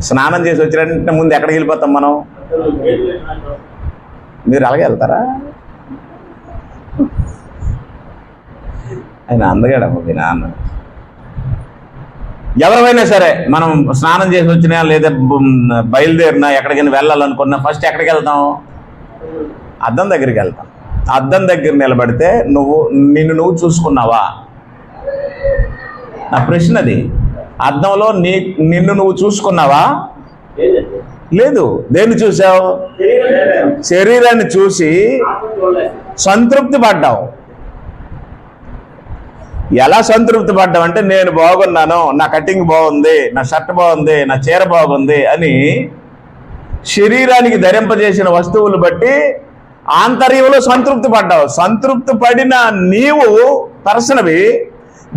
స్నానం చేసి వచ్చినంటే ముందు ఎక్కడికి వెళ్ళిపోతాం మనం? మీరు అలాగే వెళ్తారా? ఆయన అందగాడమ్మ మీ నాన్న. ఎవరైనా సరే మనం స్నానం చేసి వచ్చినా లేదా బయలుదేరినా ఎక్కడికైనా వెళ్ళాలనుకున్నా ఫస్ట్ ఎక్కడికి వెళ్తాం? అద్దం దగ్గరికి వెళ్తాం. అద్దం దగ్గర నిలబడితే నిన్ను నువ్వు చూసుకున్నావా? నా ప్రశ్న అది. అద్దంలో నిన్ను నువ్వు చూసుకున్నావా? లేదు. దేన్ని చూసావు? శరీరాన్ని చూసి సంతృప్తి పడ్డావు. ఎలా సంతృప్తి పడ్డామంటే నేను బాగున్నాను, నా కటింగ్ బాగుంది, నా షర్ట్ బాగుంది, నా చీర బాగుంది అని శరీరానికి ధరింపజేసిన వస్తువులు బట్టి ఆంతర్యంలో సంతృప్తి పడ్డావు. సంతృప్తి పడిన నీవు పర్సనవి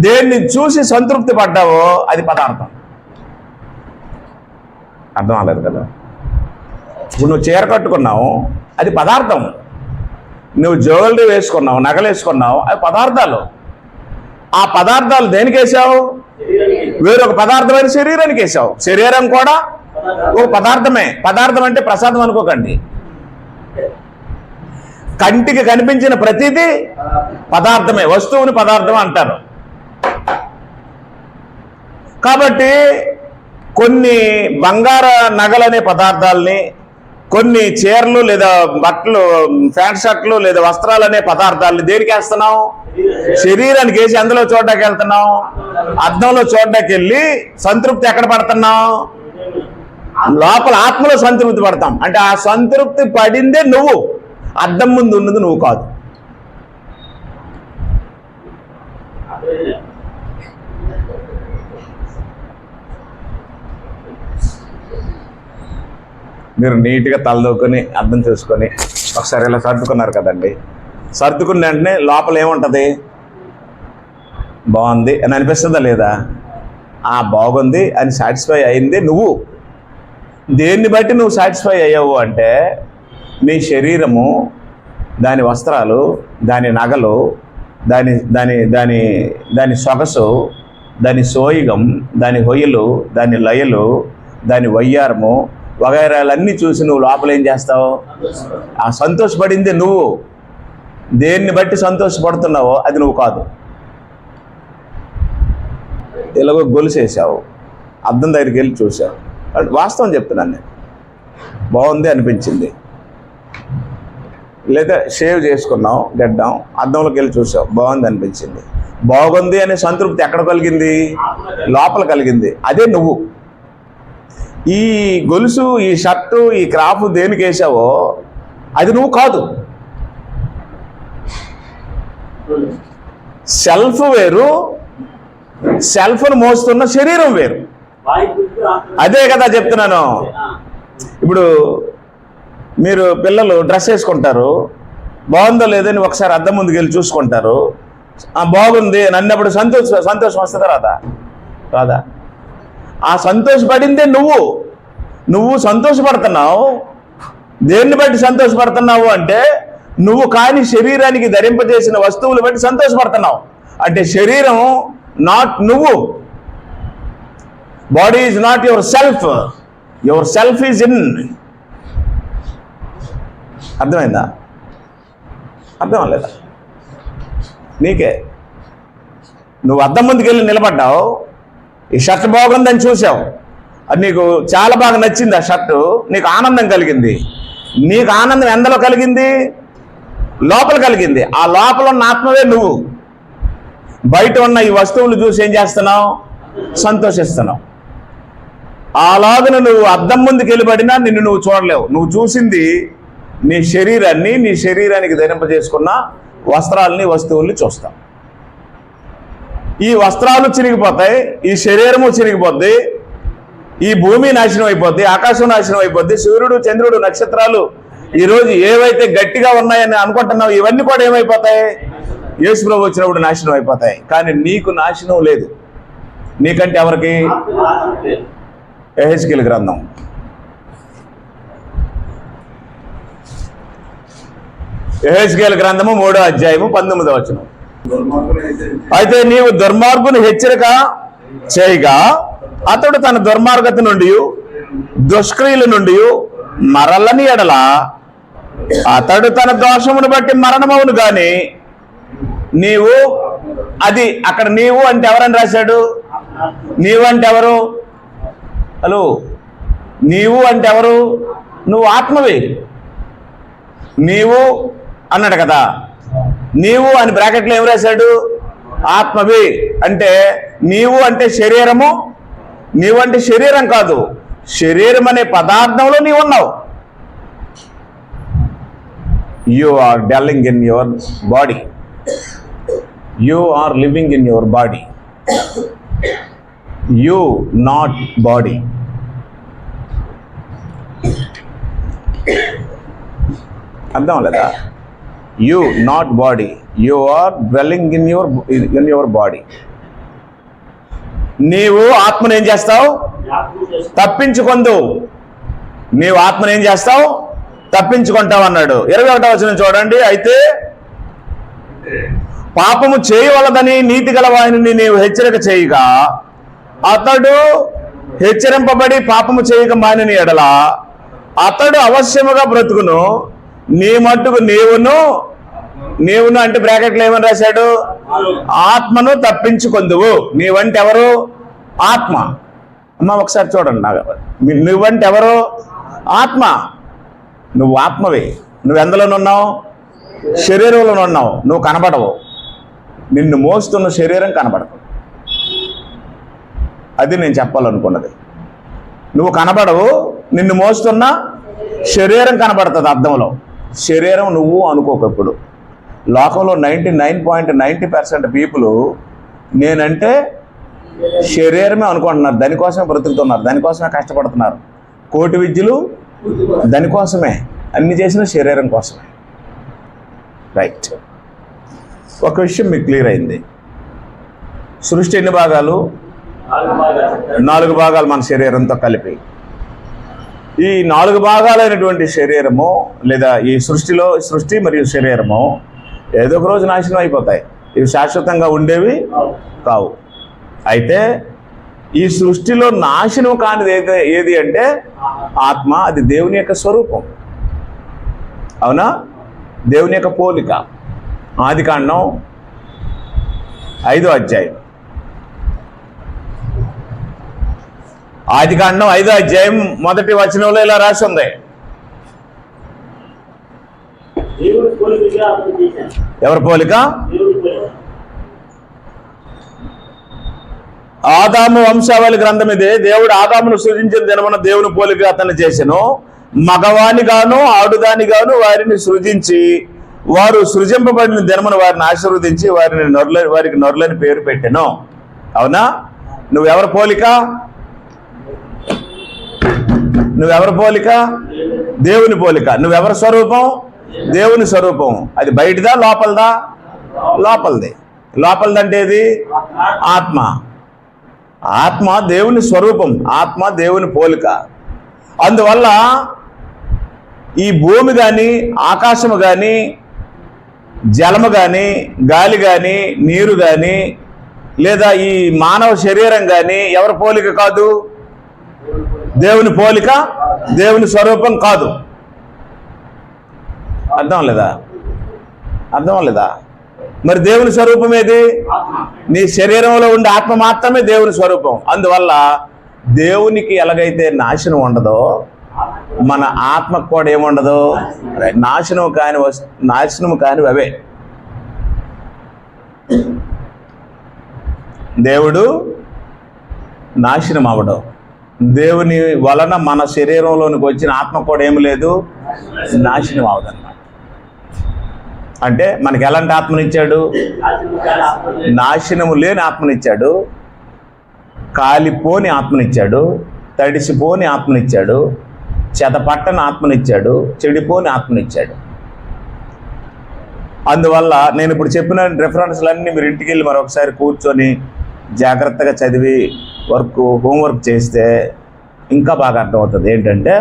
దేన్ని చూసి సంతృప్తి పడ్డావో అది పదార్థం. అర్థం అవ్వలేదు కదా? ఇప్పుడు నువ్వు చీర కట్టుకున్నావు, అది పదార్థం. నువ్వు జ్యువెలరీ వేసుకున్నావు, నగలు వేసుకున్నావు, అది పదార్థాలు. ఆ పదార్థాలు దేనికి వేసావు? వేరొక పదార్థమైన శరీరానికి వేసావు. శరీరం కూడా ఓ పదార్థమే. పదార్థం అంటే ప్రసాదం అనుకోకండి. కంటికి కనిపించిన ప్రతిదీ పదార్థమే. వస్తువుని పదార్థం అంటారు. కాబట్టి కొన్ని బంగార నగలనే పదార్థాలని, కొన్ని చీరలు లేదా బట్టలు, ప్యాంట్ షర్ట్లు లేదా వస్త్రాలు అనే పదార్థాలని దేనికి వేస్తున్నావు? శరీరానికి వేసి అందులో చూడడానికి వెళ్తున్నావు. అద్దంలో చూడడానికి వెళ్ళి సంతృప్తి ఎక్కడ పడుతున్నావు? లోపల ఆత్మలో సంతృప్తి పడతాం. అంటే ఆ సంతృప్తి పడిందే నువ్వు, అద్దం ముందు ఉన్నది నువ్వు కాదు. మీరు నీట్గా తలదూకొని అర్థం చేసుకొని ఒకసారి ఇలా సర్దుకున్నారు కదండి. సర్దుకున్న వెంటనే లోపల ఏముంటుంది? బాగుంది అని అనిపిస్తుందా లేదా? ఆ బాగుంది అని సాటిస్ఫై అయింది నువ్వు. దేన్ని బట్టి నువ్వు సాటిస్ఫై అయ్యావు అంటే నీ శరీరము, దాని వస్త్రాలు, దాని నగలు, దాని దాని దాని దాని సొగసు, దాని సోయిగం, దాని హొయ్యలు, దాని లయలు, దాని వయ్యారము వగైరాలన్నీ చూసి నువ్వు లోపల ఏం చేస్తావు? ఆ సంతోషపడింది నువ్వు. దేన్ని బట్టి సంతోషపడుతున్నావో అది నువ్వు కాదు. ఎలాగో గొలుసేసావు, అద్దం దగ్గరికి వెళ్ళి చూసావు, వాస్తవం చెప్తున్నాను నేను, బాగుంది అనిపించింది. లేదా షేవ్ చేసుకున్నావు, గడ్డం, అద్దంలోకి వెళ్ళి చూసావు, బాగుంది అనిపించింది. బాగుంది అనే సంతృప్తి ఎక్కడ కలిగింది? లోపల కలిగింది. అదే నువ్వు. ఈ గొలుసు, ఈ షర్టు, ఈ క్రాఫ్ దేనికి వేసావో అది నువ్వు కాదు. సెల్ఫ్ వేరు, సెల్ఫ్ను మోస్తున్న శరీరం వేరు. అదే కదా చెప్తున్నాను. ఇప్పుడు మీరు పిల్లలు డ్రెస్ వేసుకుంటారు, బాగుందో లేదని ఒకసారి అద్దం ముందుకు వెళ్ళి చూసుకుంటారు. బాగుంది అని అన్నప్పుడు సంతోషం వస్తుందా? రాదా? ఆ సంతోషపడిందే నువ్వు. నువ్వు సంతోషపడుతున్నావు. దేన్ని బట్టి సంతోషపడుతున్నావు అంటే నువ్వు కాని శరీరానికి ధరింపజేసిన వస్తువులు బట్టి సంతోషపడుతున్నావు. అంటే శరీరం నాట్ నువ్వు. Body is not your self, your self is in. అర్థమైందా? అర్థం లేదా? నీకే. నువ్వు అద్దం ముందుకు వెళ్ళి నిలబడ్డావు, ఈ షర్ట్ బాగుందని చూసావు, అది నీకు చాలా బాగా నచ్చింది. ఆ షర్టు నీకు ఆనందం కలిగింది. నీకు ఆనందం ఎందులో కలిగింది? లోపల కలిగింది. ఆ లోపల ఉన్న ఆత్మవే నువ్వు. బయట ఉన్న ఈ వస్తువులు చూసి ఏం చేస్తున్నావు? సంతోషిస్తున్నావు. అలాగను నువ్వు అద్దం ముందుకు వెళ్ళబడినా నిన్ను నువ్వు చూడలేవు. నువ్వు చూసింది నీ శరీరాన్ని, నీ శరీరానికి ధరింపజేసుకున్న వస్త్రాలని, వస్తువుల్ని చూస్తావు. ఈ వస్త్రాలు చిరిగిపోతాయి, ఈ శరీరము చిరిగిపోద్ది, ఈ భూమి నాశనం అయిపోద్ది, ఆకాశం నాశనం అయిపోద్ది, సూర్యుడు, చంద్రుడు, నక్షత్రాలు ఈరోజు ఏవైతే గట్టిగా ఉన్నాయని అనుకుంటున్నావు ఇవన్నీ కూడా ఏమైపోతాయి? యేసు ప్రభు వచ్చినప్పుడు నాశనం అయిపోతాయి. కానీ నీకు నాశనం లేదు. నీకంటే ఎవరికి? యెహెజ్కేలు గ్రంథం యెహెజ్కేలు గ్రంథము 3వ అధ్యాయము 19వ వచనం. అయితే నీవు దుర్మార్గుని హెచ్చరిక చేయగా అతడు తన దుర్మార్గత నుండి, దుష్క్రియల నుండి మరలని ఎడల అతడు తన దోషమును బట్టి మరణమవును గాని నీవు, అది అక్కడ నీవు అంటే ఎవరని రాశాడు? నీవు అంటే ఎవరు? హలో, నీవు అంటే ఎవరు? నువ్వు ఆత్మవి. నీవు అన్నాడు కదా, నీవు అని బ్రాకెట్లో ఏం రాశాడు? ఆత్మవి. అంటే నీవు అంటే శరీరము. నీవు అంటే శరీరం కాదు, శరీరం అనే పదార్థంలో నీవు ఉన్నావు. You are dwelling in your body. You are living in your body. You, not body. అర్థం లేదా? You, not body. You are dwelling in your body. నీవు ఆత్మను ఏం చేస్తావు? తప్పించుకొందు. నీవు ఆత్మను ఏం చేస్తావు? తప్పించుకుంటావు అన్నాడు. 21వ వచనం చూడండి. అయితే పాపము చేయవలదని నీతి గల వారిని నీవు హెచ్చరిక చేయగా అతడు హెచ్చరింపబడి పాపము చేయక మానిన ఎడల అతడు అవశ్యముగా బ్రతుకును. నీ మట్టుకు నీవును అంటే బ్రాకెట్లో ఏమని రాశాడు? ఆత్మను తప్పించుకొందువు. నీవంటే ఎవరు? ఆత్మ. అమ్మ ఒకసారి చూడండి. నువ్వంటే ఎవరు? ఆత్మ. నువ్వు ఆత్మవే. నువ్వు ఎందులోనున్నావు? శరీరంలో ఉన్నావు. నువ్వు కనబడవు. నిన్ను మోస్తున్న శరీరం కనబడదు. అది నేను చెప్పాలనుకున్నది. నువ్వు కనబడవు, నిన్ను మోస్తున్న శరీరం కనబడుతుంది అద్దంలో. శరీరం నువ్వు అనుకోకప్పుడు. లోకంలో 99.90% పీపుల్ నేనంటే శరీరమే అనుకుంటున్నారు. దానికోసమే బ్రతుకుతున్నారు, దానికోసమే కష్టపడుతున్నారు. కోటి విద్యలు దానికోసమే, అన్ని చేసిన శరీరం కోసమే. రైట్. ఒక విషయం మీకు క్లియర్ అయింది. సృష్టి ఎన్ని భాగాలు? 4 భాగాలు మన శరీరంతో కలిపి. ఈ 4 భాగాలైనటువంటి శరీరము లేదా ఈ సృష్టి మరియు శరీరము ఏదో ఒక రోజు నాశనం అయిపోతాయి. ఇవి శాశ్వతంగా ఉండేవి కావు. అయితే ఈ సృష్టిలో నాశనం కానిది ఏది అంటే ఆత్మ. అది దేవుని యొక్క స్వరూపం. అవునా? దేవుని యొక్క పోలిక. ఆదికాండం 5వ అధ్యాయం. ఆదికాండం 5వ అధ్యాయం 1వ వచనంలో ఇలా రాసి ఉంది. ఎవరి పోలిక? ఆదాము వంశావళి గ్రంథం ఇదే. దేవుడు ఆదామును సృజించిన దినమున దేవుని పోలిక అతన్ని చేసెను. మగవానిగాను ఆడుదానిగాను వారిని సృజించి వారు సృజింపబడిన దినమున వారిని ఆశీర్వదించి వారికి నొర్లని పేరు పెట్టెను. అవునా? నువ్వెవరి పోలిక? నువ్వెవరి పోలిక? దేవుని పోలిక. నువ్వెవరి స్వరూపం? దేవుని స్వరూపం. అది బయటదా లోపలదా? లోపలది. లోపలదంటే ఏది? ఆత్మ. ఆత్మ దేవుని స్వరూపం, ఆత్మ దేవుని పోలిక. అందువల్ల ఈ భూమి కానీ, ఆకాశము కానీ, జలము కానీ, గాలి కానీ, నీరు కానీ, లేదా ఈ మానవ శరీరం కానీ ఎవరి పోలిక కాదు? దేవుని పోలిక, దేవుని స్వరూపం కాదు. అర్థం లేదా? అర్థం లేదా? మరి దేవుని స్వరూపం ఏది? నీ శరీరంలో ఉండే ఆత్మ మాత్రమే దేవుని స్వరూపం. అందువల్ల దేవునికి ఎలాగైతే నాశనం ఉండదో మన ఆత్మకు కూడా ఏముండదు? నాశనము కానివి అవే. దేవుడు నాశనం అవ్వడం. దేవుని వలన మన శరీరంలోనికి వచ్చిన ఆత్మ కూడా ఏమి లేదు, నాశనం అవదన్నమాట. అంటే మనకి ఎలాంటి ఆత్మనిచ్చాడు? నాశనము లేని ఆత్మనిచ్చాడు, కాలిపోని ఆత్మనిచ్చాడు, తడిసిపోని ఆత్మనిచ్చాడు, చెదపట్టని ఆత్మనిచ్చాడు, చెడిపోని ఆత్మనిచ్చాడు. అందువల్ల నేను ఇప్పుడు చెప్పిన రెఫరెన్స్లన్నీ మీరు ఇంటికి వెళ్ళి మరొకసారి కూర్చొని జాగ్రత్తగా చదివి హోంవర్క్ చేస్తే ఇంకా బాగా అర్థమవుతుంది. ఏంటంటే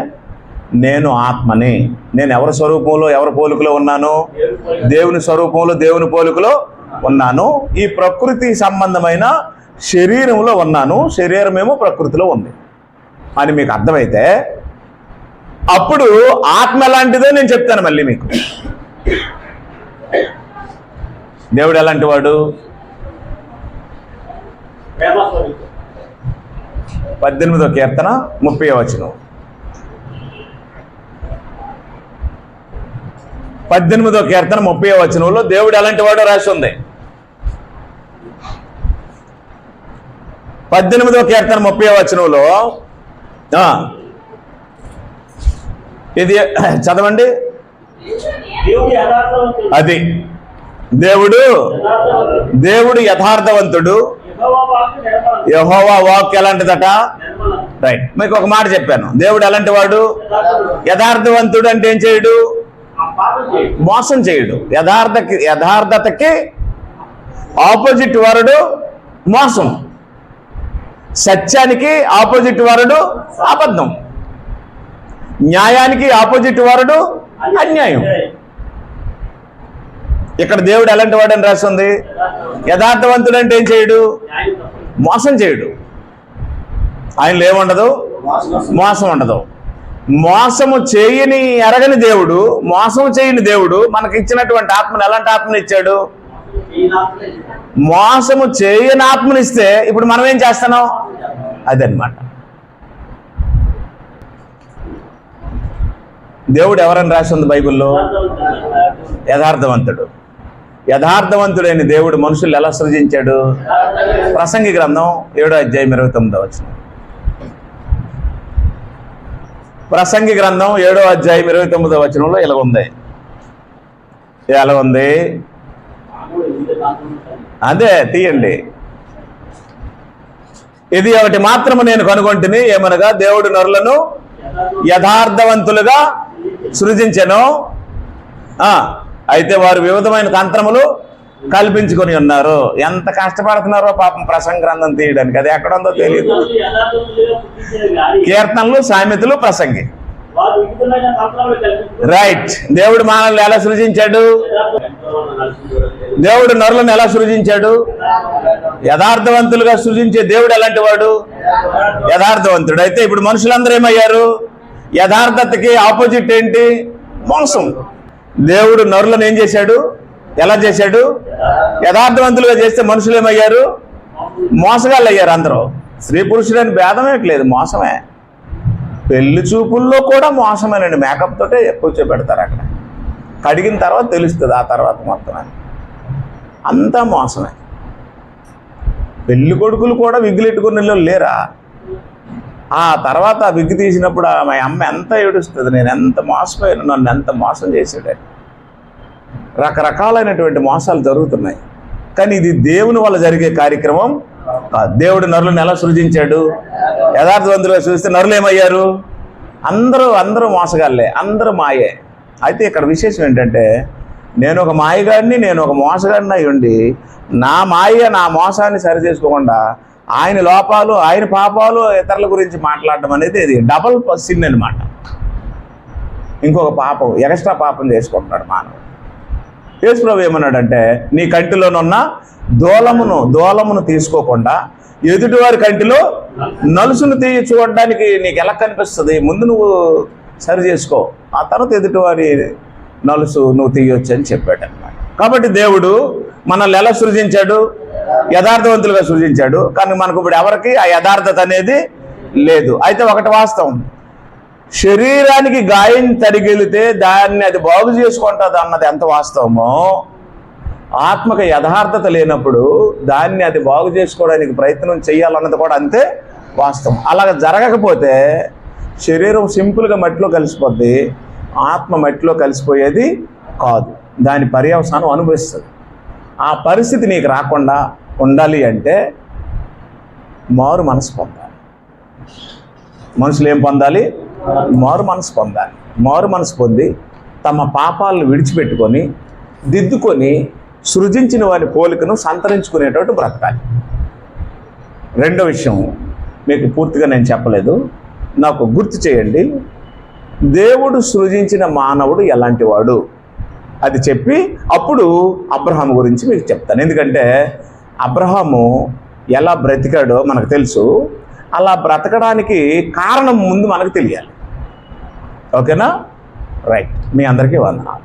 నేను ఆత్మని, నేను ఎవరి స్వరూపంలో ఎవరి పోలికలో ఉన్నాను? దేవుని స్వరూపంలో దేవుని పోలికలో ఉన్నాను. ఈ ప్రకృతి సంబంధమైన శరీరంలో ఉన్నాను, శరీరమేమో ప్రకృతిలో ఉంది అని మీకు అర్థమైతే అప్పుడు ఆత్మ ఎలాంటిదో నేను చెప్తాను మళ్ళీ మీకు. దేవుడు ఎలాంటి వాడు? 18వ కీర్తన 30వ వచనం. 18వ కీర్తన 30వ వచనంలో దేవుడు ఎలాంటి వాడో రాసి ఉంది. 18వ కీర్తన 30వ వచనంలో ఇది చదవండి. అది దేవుడు యథార్థవంతుడు. యెహోవా వాక్ ఎలాంటిదట? రైట్. మీకు ఒక మాట చెప్పాను, దేవుడు ఎలాంటి వాడు? యథార్థవంతుడు అంటే ఏం చేయడు? మోసం చేయడు. యథార్థతకి ఆపోజిట్ వరుడు మోసం, సత్యానికి ఆపోజిట్ వరుడు అబద్ధం, న్యాయానికి ఆపోజిట్ వరుడు అన్యాయం. ఇక్కడ దేవుడు ఎలాంటి వాడు అని రాస్తుంది? యథార్థవంతుడు అంటే ఏం చేయడు? మోసం చేయడు. ఆయనలో ఏముండదు? మోసం ఉండదు. మోసము చేయని ఎరగని దేవుడు, మోసం చేయని దేవుడు మనకి ఇచ్చినటువంటి ఆత్మను ఎలాంటి ఆత్మను ఇచ్చాడు? మోసము చేయని ఆత్మనిస్తే ఇప్పుడు మనం ఏం చేస్తున్నాం? అదనమాట. దేవుడు ఎవరని రాసి ఉంది బైబిల్లో? యథార్థవంతుడు. యథార్థవంతుడైన దేవుడు మనుషులు ఎలా సృజించాడు? ప్రసంగి గ్రంథం 7వ అధ్యాయం 29వ వచనం. ప్రసంగి గ్రంథం 7వ అధ్యాయం 29వ వచనంలో ఇలా ఉంది. అదే తీయండి. ఇది ఒకటి మాత్రము నేను కనుగొంటిని, ఏమనగా దేవుడు నరులను యథార్థవంతులుగా సృజించెను, అయితే వారు వివిధమైన తంత్రములు కల్పించుకొని ఉన్నారు. ఎంత కష్టపడుతున్నారో పాపం ప్రసంగ గ్రంథం తీయడానికి. అది ఎక్కడ ఉందో తెలియదు. కీర్తనలు, సామెతలు, ప్రసంగి. రైట్. దేవుడు మానవులను ఎలా సృజించాడు? దేవుడు నరులను ఎలా సృజించాడు? యథార్థవంతులుగా సృజించే దేవుడు ఎలాంటి వాడు? యథార్థవంతుడు. అయితే ఇప్పుడు మనుషులందరూ ఏమయ్యారు? యథార్థతకి ఆపోజిట్ ఏంటి? మోసం. దేవుడు నరులను ఏం చేశాడు? ఎలా చేశాడు? యథార్థవంతులుగా చేస్తే మనుషులు ఏమయ్యారు? మోసగాళ్ళు అయ్యారు. అందరూ స్త్రీ పురుషులని భేదమే లేదు, మోసమే. పెళ్లి చూపుల్లో కూడా మోసమేనండి. మేకప్ తోటే కూర్చోబెడతారు అక్కడ. కడిగిన తర్వాత తెలుస్తుంది, ఆ తర్వాత మొత్తం అంతా మోసమే. పెళ్లి కొడుకులు కూడా విగ్గులెట్టుకునే లేరా? ఆ తర్వాత ఆ విగ్గు తీసినప్పుడు మా అమ్మ ఎంత ఏడుస్తుంది, నేను ఎంత మోసపోయాను, నన్ను ఎంత మోసం చేశాడు. రకరకాలైనటువంటి మోసాలు జరుగుతున్నాయి. కానీ ఇది దేవుని వల్ల జరిగే కార్యక్రమం కాదు. దేవుడు నరులను ఎలా సృజించాడు? యథార్థవంతులుగా సృజిస్తే నరులు ఏమయ్యారు? అందరూ మోసగాళ్ళే, అందరూ మాయే. అయితే ఇక్కడ విశేషం ఏంటంటే, నేను ఒక మాయగాడిని, నేను ఒక మోసగాడిని అయి ఉండి నా నా మోసాన్ని సరి చేసుకోకుండా ఆయన లోపాలు, ఆయన పాపాలు, ఇతరుల గురించి మాట్లాడడం అనేది ఇది డబల్ సిన్ అనమాట. ఇంకొక పాపం, ఎక్స్ట్రా పాపం చేసుకుంటున్నాడు మానవుడు. యేసుప్రభు ఏమన్నాడంటే, నీ కంటిలోనున్న దూలమును తీసుకోకుండా ఎదుటివారి కంటిలో నలుసును చూడడానికి నీకు ఎలా కనిపిస్తుంది? ముందు నువ్వు సరి చేసుకో, ఆ తర్వాత ఎదుటివారి నలుసు నువ్వు తీయొచ్చు అని చెప్పాడు అనమాట. కాబట్టి దేవుడు మనల్ని ఎలా సృజించాడు? యథార్థవంతులుగా సృజించాడు. కానీ మనకు ఇప్పుడు ఎవరికి ఆ యథార్థత అనేది లేదు. అయితే ఒకటి వాస్తవం, శరీరానికి గాయం తరిగిలితే దాన్ని అది బాగు చేసుకుంటుంది అన్నది ఎంత వాస్తవమో, ఆత్మకు యథార్థత లేనప్పుడు దాన్ని అది బాగు చేసుకోవడానికి ప్రయత్నం చేయాలన్నది కూడా అంతే వాస్తవం. అలాగ జరగకపోతే శరీరం సింపుల్గా మట్టిలో కలిసిపోద్ది, ఆత్మ మట్టిలో కలిసిపోయేది కాదు. దాని పర్యవసానం అనుభవిస్తుంది. ఆ పరిస్థితి నీకు రాకుండా ఉండాలి అంటే మారు మనసు పొందాలి. మనుషులు ఏం పొందాలి? మారు మనసు పొందాలి. మారు మనసు పొంది తమ పాపాలను విడిచిపెట్టుకొని దిద్దుకొని సృజించిన వారి పోలికను సంతరించుకునేటట్టు బ్రతకాలి. రెండో విషయం మీకు పూర్తిగా నేను చెప్పలేదు, నాకు గుర్తు చేయండి. దేవుడు సృజించిన మానవుడు ఎలాంటి వాడు అది చెప్పి అప్పుడు అబ్రహాము గురించి మీకు చెప్తాను. ఎందుకంటే అబ్రహాము ఎలా బ్రతికాడో మనకు తెలుసు. అలా బ్రతకడానికి కారణం ముందు మనకు తెలియాలి. ఓకేనా? రైట్. మీ అందరికీ వందనాలు.